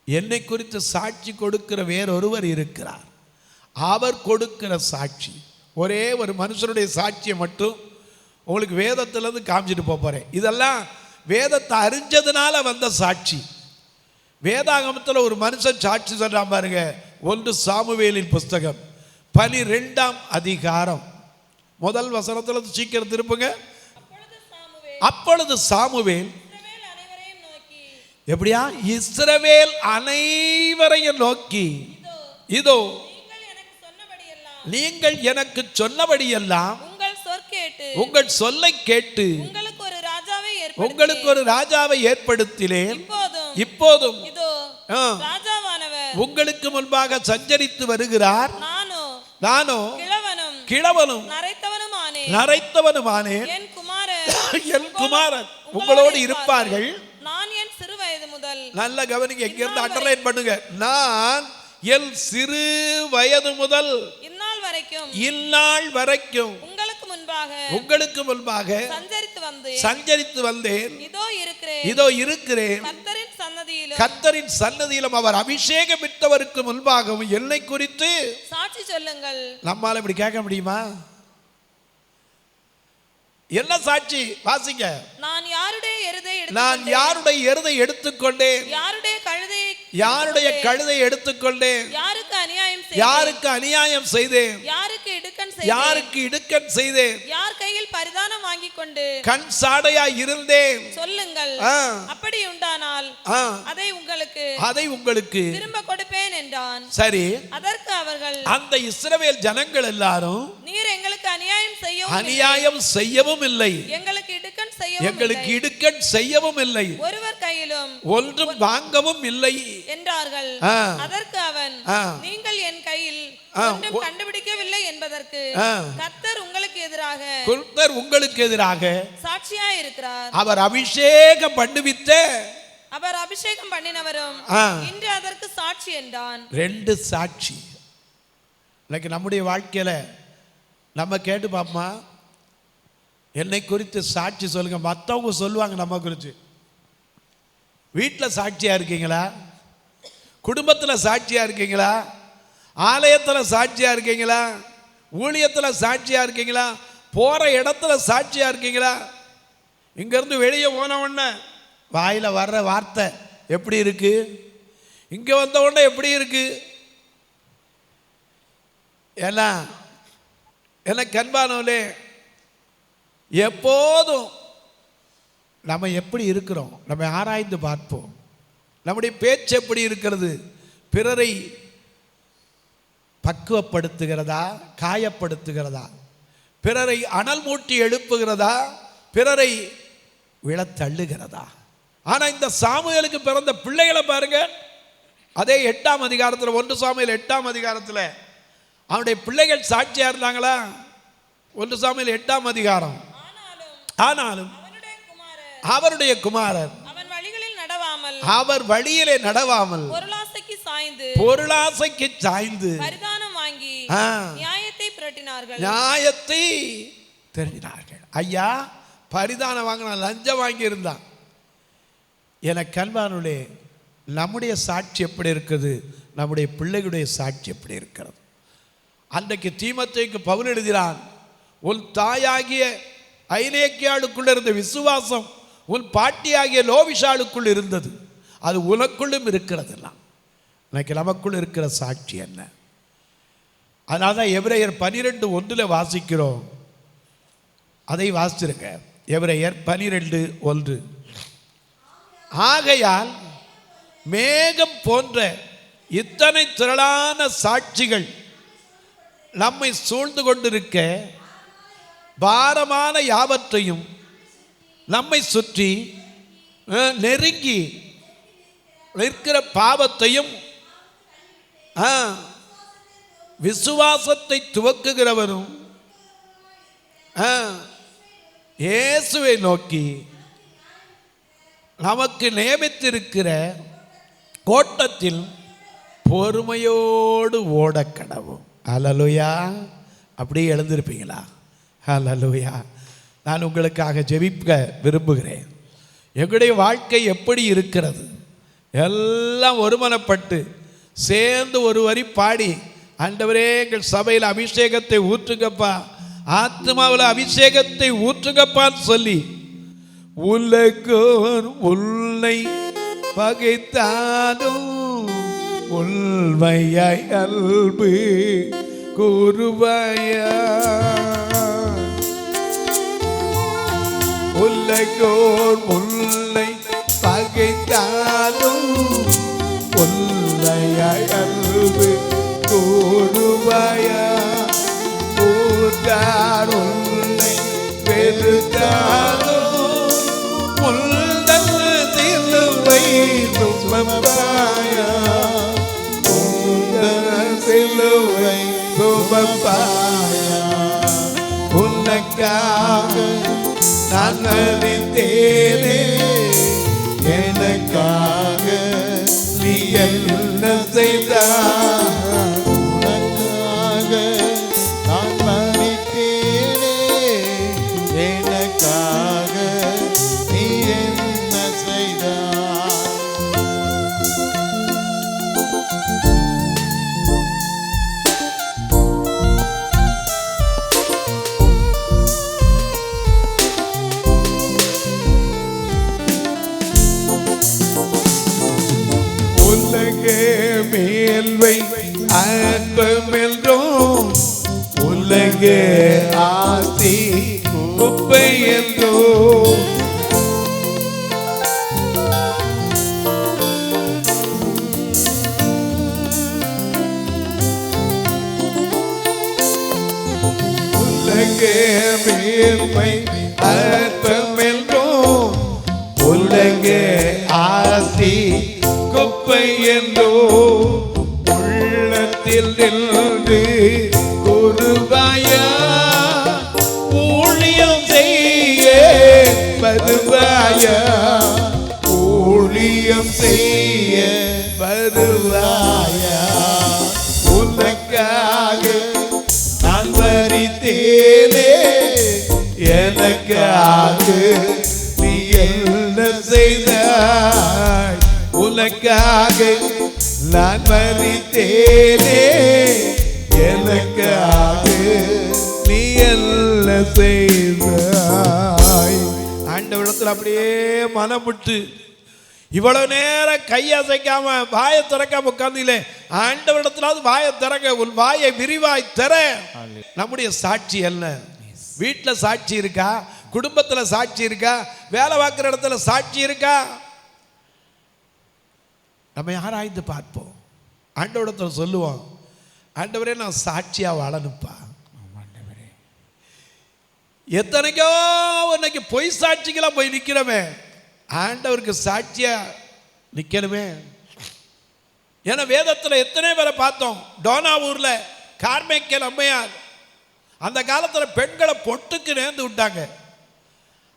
என்னை குறித்து சாட்சி கொடுக்கிற வேறொருவர் இருக்கிறார். அவர் கொடுக்கிற சாட்சி. ஒரே ஒரு மனுஷனுடைய சாட்சியை மட்டும் உங்களுக்கு வேதத்திலேருந்து காமிச்சிட்டு போகிறேன். இதெல்லாம் வேதத்தை அறிஞ்சதுனால வந்த சாட்சி. வேதாகமத்தில் ஒரு மனுஷன் சாட்சி சொல்கிறான் பாருங்க. 1 சாமுவேலின் புஸ்தகம் 12ஆம் அதிகாரம் முதல் வசனத்தில் சீக்கிரம் திருப்புங்க. அப்பொழுது சாமுவேல் எப்படியா? இஸ்ரவேல் அனைவரையும் நோக்கி, இதோ நீங்கள் எனக்கு சொன்னபடியெல்லாம் உங்கள் சொல்லை கேட்டு உங்களுக்கு ஒரு ராஜாவை ஏற்படுத்தினேன். இப்போதும் உங்களுக்கு முன்பாக சஞ்சரித்து வருகிறார். நானோ கிழவனும் நரைத்தவனுமானேன். என் குமாரன் உங்களோடு இருப்பார்கள். நான் என் சிறு வயது முதல், நல்ல கவனிங்க, எங்க இருந்து அண்டர்லைன் பண்ணுங்க. நான் என் சிறு வயது முதல் இந்நாள் வரைக்கும் உங்களுக்கு முன்பாக சஞ்சரித்து வந்தேன். இதோ இருக்கிறேன். கர்த்தரின் சன்னதியிலும் அவர் அபிஷேகம் பெற்றவருக்கு முன்பாகவும் என்னை குறித்து சாட்சி சொல்லுங்கள். நம்மால இப்படி கேட்க முடியுமா? என்ன சாட்சி? வாசிங்க. நான் யாருடைய எருதை எடுத்துக்கொண்டேன், யாருடைய கழுதை எடுத்துக்கொண்டேன், யாருக்கு அநியாயம் செய்தேன், யாருக்கு இடுக்கண் செய்தேன், யார் கையில் பரிதானம் வாங்கிக் கொண்டு கண் சாடையாய் இருந்தேன். சொல்லுங்கள். அப்படி உண்டானால் அதை உங்களுக்கு திரும்ப கொடுப்பேன் என்றான். சரி, அதற்கு அவர்கள், அந்த இஸ்ரவேல் ஜனங்கள் எல்லாரும், நீர் எங்களுக்கு அநியாயம் செய்யவும் இல்லை, எங்களுக்கு இடுக்கண் எங்களுக்கு இடுக்கண் செய்யவும் இல்லை, ஒருவர் கையிலும் ஒன்றும் வாங்கவும் இல்லை என்றார்கள். அதற்கு அவன், நீங்கள் என் கையில் ஒன்றும் கண்டுபிடிக்கவில்லை என்பதற்கு கர்த்தர் உங்களுக்கு எதிராக சாட்சியாய் இருக்கிறார். அவர் அபிஷேகம் பண்ணினவரும் இன்று அதற்கு சாட்சி என்றான். 2 சாட்சி. இன்னைக்கு நம்முடைய வாழ்க்கையில நம்ம கேட்டு பாப்போமா, என்னை குறித்து சாட்சி சொல்லுங்க. மற்றவங்க சொல்லுவாங்க நம்ம குறித்து. வீட்டில் சாட்சியா இருக்கீங்களா? குடும்பத்தில் சாட்சியா இருக்கீங்களா? ஆலயத்தில் சாட்சியா இருக்கீங்களா? ஊழியத்தில் சாட்சியா இருக்கீங்களா? போற இடத்துல சாட்சியா இருக்கீங்களா? இங்கிருந்து வெளியே போன உடனே வாயில வர்ற வார்த்தை எப்படி இருக்கு? இங்க வந்த உடனே எப்படி இருக்கு? எனக்கு அன்பானவர்களே, எப்போதும் நம்ம எப்படி இருக்கிறோம் நம்ம ஆராய்ந்து பார்ப்போம். நம்முடைய பேச்சு எப்படி இருக்கிறது? பிறரை பக்குவப்படுத்துகிறதா, காயப்படுத்துகிறதா? பிறரை அனல் மூட்டி எழுப்புகிறதா, பிறரை விழத்தள்ளுகிறதா? ஆனா இந்த சாமுவேலுக்கு பிறந்த பிள்ளைகளை பாருங்க. அதே 8ஆம் அதிகாரத்தில், 1 சாமுவேல் 8ஆம் அதிகாரத்தில் அவனுடைய பிள்ளைகள் சாட்சியா இருந்தாங்களா? 1 சாமுவேல் 8ஆம் அதிகாரம். ஆனாலும் அவருடைய குமாரர் அவர் வழியிலே நடவாமல் பொருளாசைக்கு சாய்ந்து பரிதானம் வாங்கி நியாயத்தை திரட்டினார்கள். ஐயா, பரிதானம் வாங்கினா, லஞ்சம் வாங்கி இருந்தான். எனக்கு அன்பானவர்களே, நம்முடைய சாட்சி எப்படி இருக்குது? நம்முடைய பிள்ளைகளுடைய சாட்சி எப்படி இருக்கிறது? அன்றைக்கு தீமோத்தேயுக்கு பவுல் எழுதினான், உன் தாயாகிய ஐநேக்கியாளுக்குள்ள இருந்த விசுவாசம் உன் பாட்டியாகிய லோவிஷாளுக்குள் இருந்தது, அது உனக்குள்ளும் இருக்கிறதெல்லாம். இன்னைக்கு நமக்குள் இருக்கிற சாட்சி என்ன? அதனால தான் எபிரேயர் 12:1 வாசிக்கிறோம். அதை வாசிச்சிருக்க. எபிரேயர் 12:1. ஆகையால் மேகம் போன்ற இத்தனை திரளான சாட்சிகள் நம்மை சூழ்ந்து கொண்டிருக்க, பாரமான யாவற்றையும் நம்மை சுற்றி நெருங்கி நிற்கிற பாவத்தையும் விசுவாசத்தை துவக்குகிறவரும் இயேசுவை நோக்கி நமக்கு நியமித்திருக்கிற கோட்டத்தில் பொறுமையோடு ஓடக்கடவும். ஹல்லேலூயா. அப்படியே எழுந்திருப்பீங்களா? ஹல்லேலூயா. நான் உங்களுக்காக ஜெபிக்க விரும்புகிறேன். எங்களுடைய வாழ்க்கை எப்படி இருக்கிறது? எல்லாம் ஒருமனப்பட்டு சேர்ந்து ஒரு வரி பாடி, ஆண்டவரே எங்கள் சபையில் அபிஷேகத்தை ஊற்றுங்கப்பா, ஆத்மாவில் அபிஷேகத்தை ஊற்றுங்கப்பான்னு சொல்லி, உலகோர் உன்னை பகைத்தாலும் உள்மையாய் அன்பு கூறுவாயா, உலகோர் உன்னை பகைத்தாலும் உன்னையாய் அன்பு கூறுவாயா, கூட்டார் உன்னை வெறுத்தாலும் உந்தன் சிலுவை சுமப்பாயா, உந்தன் சிலுவை சுமப்பாயா, உனக்காக நான் மரித்தேனே, எனக்காக நீ என்ன செய்தாய், உனக்காக நான் மரித்தேனே, எனக்காக நீ என்ன செய்தாய். உலகே மேல்வை அற்பமென்றோம், உலகே ஆசி குப்பை என்றோம், உலகே மேல்வை அற்பமென்றோம், சாட்சி குப்பை என்றோ உள்ளத்தில் நின்று குருவாயா ஊழியம் செய்ய வருவாயா ஊழியம் செய்ய வருவாயா உனக்காக நான் மரித்தேனே எனக்காக நீ என்ன செய்தாய் உனக்காக நான் மரித்தேனே எனக்காக நீ என்ன செய்தாய். ஆண்டவரிடத்தில் அப்படியே மனமுட்டு இவ்வளவு நேரம் கையசைக்காம வாயை திறக்காம உட்கார்ந்தீங்களே, ஆண்டவரிடத்திலாவது வாயை திறங்க, உன் வாயை விரிவாய் திற. நம்முடைய சாட்சி என்ன? வீட்டில் சாட்சி இருக்கா? குடும்பத்தில் சாட்சி இருக்கா? வேலை பார்க்குற இடத்துல சாட்சி இருக்கா? நம்ம ஆராய்ந்து பார்ப்போம். ஆண்டவரிடத்தில் சொல்லுவோம், ஆண்டவரே நான் சாட்சியா வாழணுப்பா. எத்தனைக்கோ இன்னைக்கு பொய் சாட்சிக்கெல்லாம் போய் நிற்கிறோமே, ஆண்டவருக்கு சாட்சியா நிற்கணுமே. ஏன்னா வேதத்தில் எத்தனை பேரை பார்த்தோம். டோனாவூர்ல கார்மேக்கல் அம்மையார் அந்த காலத்தில் பெண்களை பொட்டுக்கு நேர்ந்து விட்டாங்க.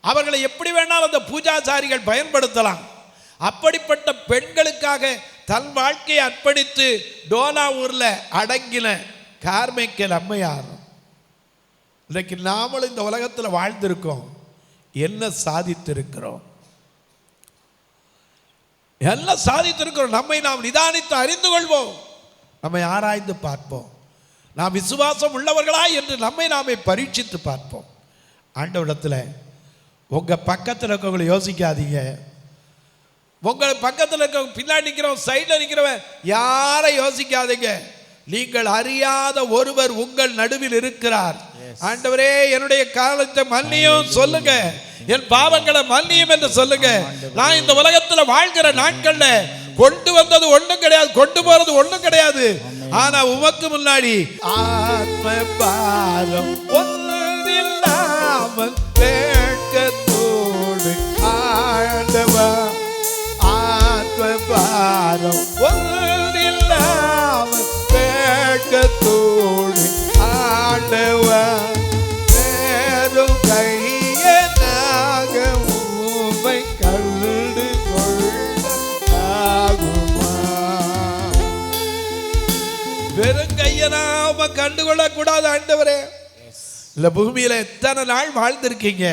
அவர்களை எப்படி வேணாலும் அந்த பூஜாசாரிகள் பயன்படுத்தலாம். அப்படிப்பட்ட பெண்களுக்காக தன் வாழ்க்கையை அர்ப்பணித்து டோனாவூர்ல அடங்கின கார்மேக்கல் அம்மையார். இன்னைக்கு நாமளும் இந்த உலகத்தில் வாழ்ந்திருக்கோம். என்ன சாதித்திருக்கிறோம்? எல்லாம் சாதித்திருக்கிறோம். நம்மை நாம் நிதானித்து அறிந்து கொள்வோம். நம்மை ஆராய்ந்து பார்ப்போம். நாம் விசுவாசம் உள்ளவர்களா என்று நம்மை நாமே பரீட்சித்து பார்ப்போம். ஆண்டவரிடத்தில் உங்க பக்கத்தில் இருக்கவங்களை யோசிக்காதீங்க. உங்கள் பக்கத்தில் இருக்க பின்னாடி நிற்கிறவன் சைடில் நிற்கிறவன் யாரை யோசிக்காதீங்க. நீங்கள் அறியாத ஒருவர் உங்கள் நடுவில் இருக்கிறார். ஆண்டவரே என்னுடைய காலத்தை மன்னியும் சொல்லுங்க, என் பாவங்களை மன்னியும் என்று சொல்லுங்க. நான் இந்த உலகத்தில் வாழ்கிற நாட்கள்ல கொண்டு வந்தது ஒண்ணும் கிடையாது, கொண்டு போறது ஒண்ணும் கிடையாது. ஆனா உமக்கு முன்னாடி ஆத்ம பாரம் ஒன்றில்லாமல் வேட்கத்தோடு ஆண்டவா, ஆத்ம பாரம் ஒன்றில்லாமல் வேட்கத்தோடு ஆண்டவா, வேறும் கையனாக உம்மை கண்டு கொள்ள ஆகுமா? வெறும் கையனாம கண்டுகொள்ள கூடாது. ஆண்டவரே, இந்த பூமியில எத்தனை நாள் வாழ்ந்திருக்கீங்க?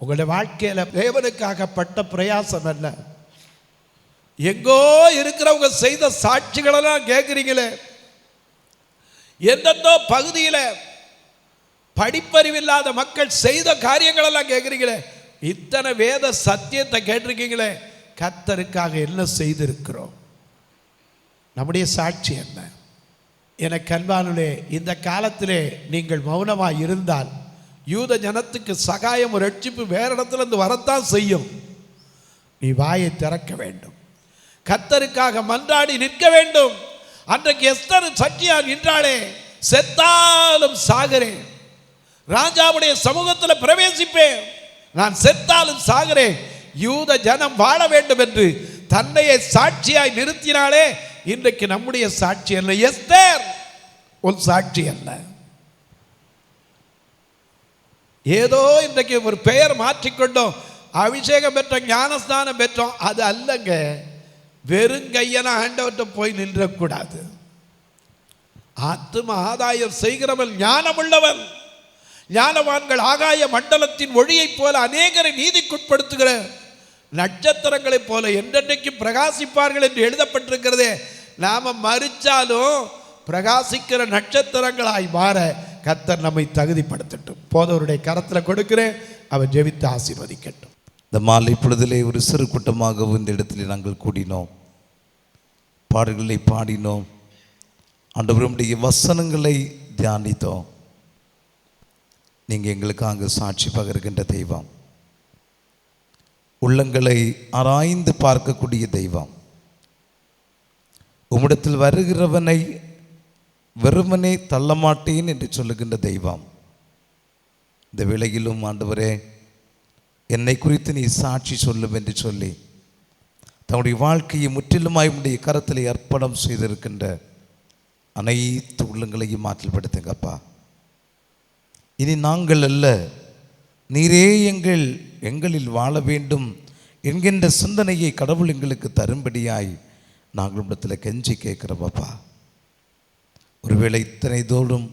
உங்களுடைய வாழ்க்கையில தேவனுக்காகப்பட்ட பிரயாசம் என்ன? எங்கோ இருக்கிறவங்க செய்த சாட்சிகளெல்லாம் கேட்குறீங்களே, எந்தெந்தோ பகுதியில் படிப்பறிவில்லாத மக்கள் செய்த காரியங்களெல்லாம் கேட்குறீங்களே, இத்தனை வேத சத்தியத்தை கேட்டிருக்கீங்களே, கர்த்தருக்காக என்ன செய்திருக்கிறோம்? நம்முடைய சாட்சி என்ன? எனக்கு அன்பானுலே, இந்த காலத்திலே நீங்கள் மௌனமாக இருந்தால் யூத ஜனத்துக்கு சகாயம் ஒரு ரட்சிப்பு வேற இடத்துல இருந்து வரத்தான் செய்யும். நீ வாயை திறக்க வேண்டும், கர்த்தருக்காக மன்றாடி நிற்க வேண்டும். அன்றைக்கு எஸ்தர் சத்தியா நின்றாளே, செத்தாலும் சாகிறேன், ராஜாவுடைய சமூகத்தில் பிரவேசிப்பேன், நான் செத்தாலும் சாகிறேன், யூத ஜனம் வாழ வேண்டும் என்று தன்னையை சாட்சியாய் நிறுத்தினாலே. இன்றைக்கு நம்முடைய சாட்சி என்ன? எஸ்தர் உன் சாட்சி என்ன? ஏதோ இன்றைக்கு ஒரு பெயர் மாற்றிக்கொண்டோம், அபிஷேகம் பெற்றோம், ஞானஸ்தானம் பெற்றோம், அது அல்லங்க. வெறுங்கையன ஆண்டவர்கிட்ட போய் நின்றக்கூடாது. ஆத்தும ஆதாயம் செய்கிறவன் ஞானமுள்ளவன். ஞானவான்கள் ஆகாய மண்டலத்தின் ஒளியைப் போல அநேகரை நீதிக்குட்படுத்துகிற நட்சத்திரங்களைப் போல என்றென்றைக்கும் பிரகாசிப்பார்கள் என்று எழுதப்பட்டிருக்கிறதே. நாம மறிச்சாலும் பிரகாசிக்கிற நட்சத்திரங்களாய் மாற கர்த்தர் நம்மை தகுதிப்படுத்தட்டும். போதவருடைய கரத்தில் கொடுக்கிறேன், அவர் ஜெபித்து ஆசீர்வதிக்கட்டும். இந்த மாலை பொழுதிலே ஒரு சிறு கூட்டமாக இந்த இடத்துல நாங்கள் கூடினோம், பாடல்களை பாடினோம், ஆண்டவருடைய வசனங்களை தியானித்தோம். நீங்கள் எங்களுக்காக சாட்சி பகர்கின்ற தெய்வம், உள்ளங்களை ஆராய்ந்து பார்க்கக்கூடிய தெய்வம், உம்மிடத்தில் வருகிறவனை வெறுமனே தள்ளமாட்டேன் என்று சொல்லுகின்ற தெய்வம். இந்த வேளையிலும் ஆண்டவரே, என்னை குறித்து நீ சாட்சி சொல்லும் என்று சொல்லி தன்னுடைய வாழ்க்கையை முற்றிலுமாய் உடைய கரத்திலே அர்ப்பணம் செய்திருக்கின்ற அனைத்து உள்ளங்களையும் மாற்றப்படுத்துங்கப்பா. இனி நாங்கள் அல்ல, நீரே எங்களில் வாழ வேண்டும் என்கின்ற சிந்தனையை கடவுள் எங்களுக்கு தரும்படியாய் நாங்கள் இடத்துல கெஞ்சி கேட்கிறோம்ப்பா. ஒருவேளை இத்தனை தோறும்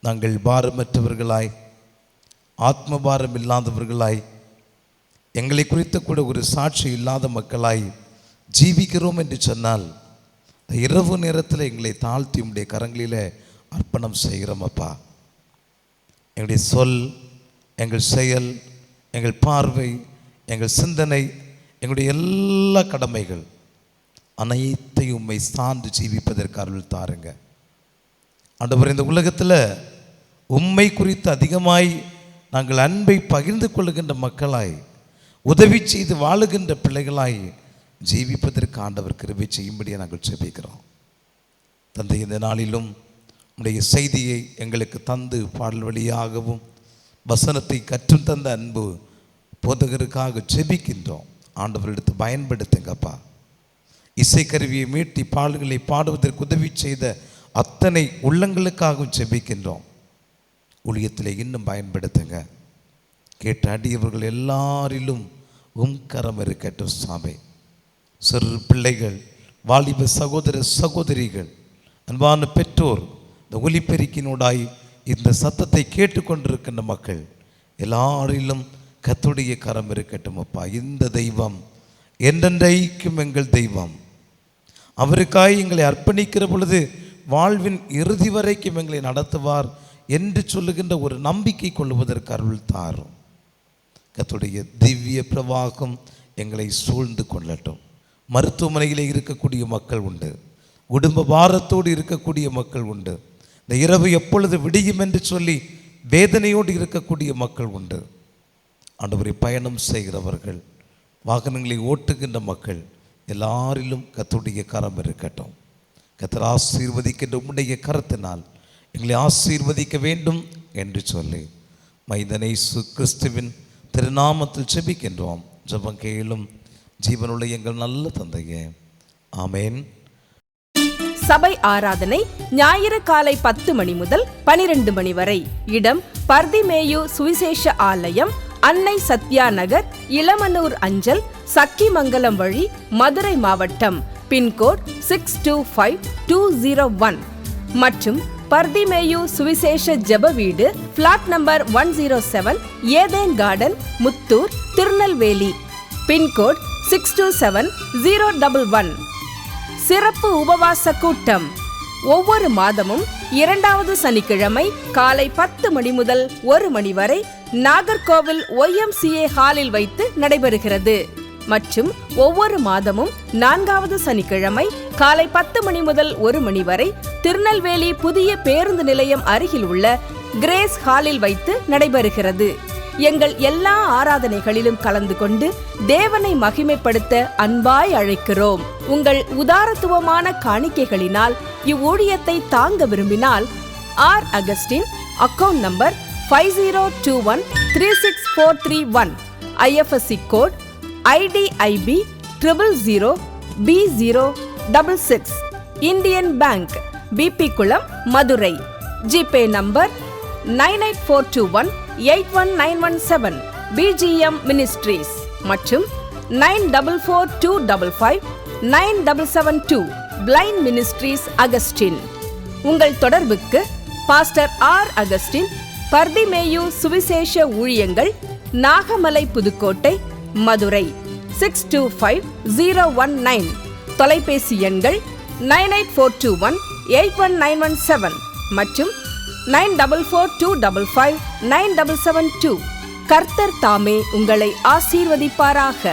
நாங்கள் பாரமற்றவர்களாய், ஆத்ம பாரம் இல்லாதவர்களாய், எங்களை குறித்த கூட ஒரு சாட்சி இல்லாத மக்களாய் ஜீவிக்கிறோம் என்று சொன்னால், இரவு நேரத்தில் எங்களை தாழ்த்தி உடைய கரங்களில் அர்ப்பணம் செய்கிறோம் அப்பா. எங்களுடைய சொல், எங்கள் செயல், எங்கள் பார்வை, எங்கள் சிந்தனை, எங்களுடைய எல்லா கடமைகள் அனைத்தையும் உம்மை சார்ந்து ஜீவிப்பதற்கு அருள் தாருங்க ஆண்டவர். இந்த உலகத்தில் உம்மை குறித்து அதிகமாய் நாங்கள் அன்பை பகிர்ந்து கொள்ளுகின்ற மக்களாய், உதவி செய்து வாழுகின்ற பிள்ளைகளாய் ஜீவிப்பதற்கு ஆண்டவர் கிருபை செய்யும்படியே நாங்கள் ஜெபிக்கிறோம். தந்தை, இந்த நாளிலும் உடைய செய்தியை எங்களுக்கு தந்து பாடல் வழியாகவும் வசனத்தை கற்றும் தந்த அன்பு போதகருக்காக ஜெபிக்கின்றோம். ஆண்டவர் எடுத்து பயன்படுத்துங்கப்பா. இசைக்கருவியை மீட்டி பாடல்களை பாடுவதற்கு உதவி செய்த அத்தனை உள்ளங்களுக்காகவும் ஜெபிக்கின்றோம். ஊழியத்தில் இன்னும் பயன்படுத்துங்க. கேட்ட அடியவர்கள் எல்லாரிலும் கரம் இருக்கட்டும் சாமி. சிறு பிள்ளைகள், வாலிப சகோதர சகோதரிகள், அன்பான பெற்றோர், இந்த ஒலிபெருக்கினூடாய் இந்த சத்தத்தை கேட்டுக்கொண்டிருக்கின்ற மக்கள் எல்லாரிலும் கர்த்தருடைய கரம் இருக்கட்டும் அப்பா. இந்த தெய்வம் என்றென்றைக்கும் எங்கள் தெய்வம். அவருக்காய் எங்களை அர்ப்பணிக்கிற பொழுது வாழ்வின் இறுதி வரைக்கும் எங்களை நடத்துவார் என்று சொல்லுகின்ற ஒரு நம்பிக்கை கொள்வதற்கு அருள் தாரும். கர்த்தருடைய திவ்ய பிரவாகம் எங்களை சூழ்ந்து கொள்ளட்டும். மருத்துவமனையில் இருக்கக்கூடிய மக்கள் உண்டு, குடும்ப பாரத்தோடு இருக்கக்கூடிய மக்கள் உண்டு, இந்த இரவு எப்பொழுது விடியும் என்று சொல்லி வேதனையோடு இருக்கக்கூடிய மக்கள் உண்டு. ஆண்டவரை பயணம் செய்கிறவர்கள், வாகனங்களை ஓட்டுகின்ற மக்கள் எல்லாரிலும் கர்த்தருடைய கரம் இருக்கட்டும். கர்த்தர் ஆசீர்வதிக்கின்ற உம்முடைய கரத்தினால் எங்களை ஆசீர்வதிக்க வேண்டும் என்று சொல்லி மைந்தனை கிறிஸ்துவின் திருநாமத்தில் ஜெபிக்கின்றோம். ஜெபம் கேளும் ஜீவனுள்ள எங்கள் நல்ல தந்தையே, ஆமேன். சபை ஆராதனை ஞாயிறு காலை 10 மணி முதல் 12 மணி வரை. இடம் பர்திமேயு சுவிசேஷ ஆலயம், அன்னை சத்யா நகர், இளமனூர் அஞ்சல், சக்கிமங்கலம் வழி, மதுரை மாவட்டம். பின்கோட் 625201 மற்றும் பர்திமேயு சுவிசேஷ ஜெப வீடு, flat number 107, Eden garden, Muthur, Tirunelveli. Pin code 627011. சிறப்பு உபவாச கூட்டம் ஒவ்வொரு மாதமும் 2வது சனிக்கிழமை காலை 10 மணி முதல் 1 மணி வரை நாகர்கோவில் YMCA ஹாலில் வைத்து நடைபெறுகிறது. மற்றும் ஒவ்வொரு மாதமும் 4வது சனிக்கிழமை காலை 10 மணி முதல் 1 மணி வரை திருநெல்வேலி புதிய பேருந்து நிலையம் அருகில் உள்ள கிரேஸ் ஹாலில் வைத்து நடைபெறுகிறது. எங்கள் எல்லா ஆராதனைகளிலும் கலந்து கொண்டு தேவனை மகிமைப்படுத்த அன்பாய் அழைக்கிறோம். உங்கள் உதாரத்துவமான காணிக்கைகளினால் இவ்வூழியத்தை தாங்க விரும்பினால் R Augustine, account number 5021364331, IFSC code IDIB 000B066, Indian Bank, BP Kulam, Madurai. GPay number 9842181917, BGM ministries மற்றும் 9442559772, பிளைண்ட் மினிஸ்ட்ரீஸ் அகஸ்டின். உங்கள் தொடர்புக்கு பாஸ்டர் ஆர் அகஸ்டின், பர்திமேயு சுவிசேஷ ஊழியங்கள், நாகமலை, புதுக்கோட்டை, மதுரை 625019. தொலைபேசி எண்கள் 9842181917 மற்றும் 9442559772. கர்த்தர் தாமே உங்களை ஆசீர்வதிப்பாராக.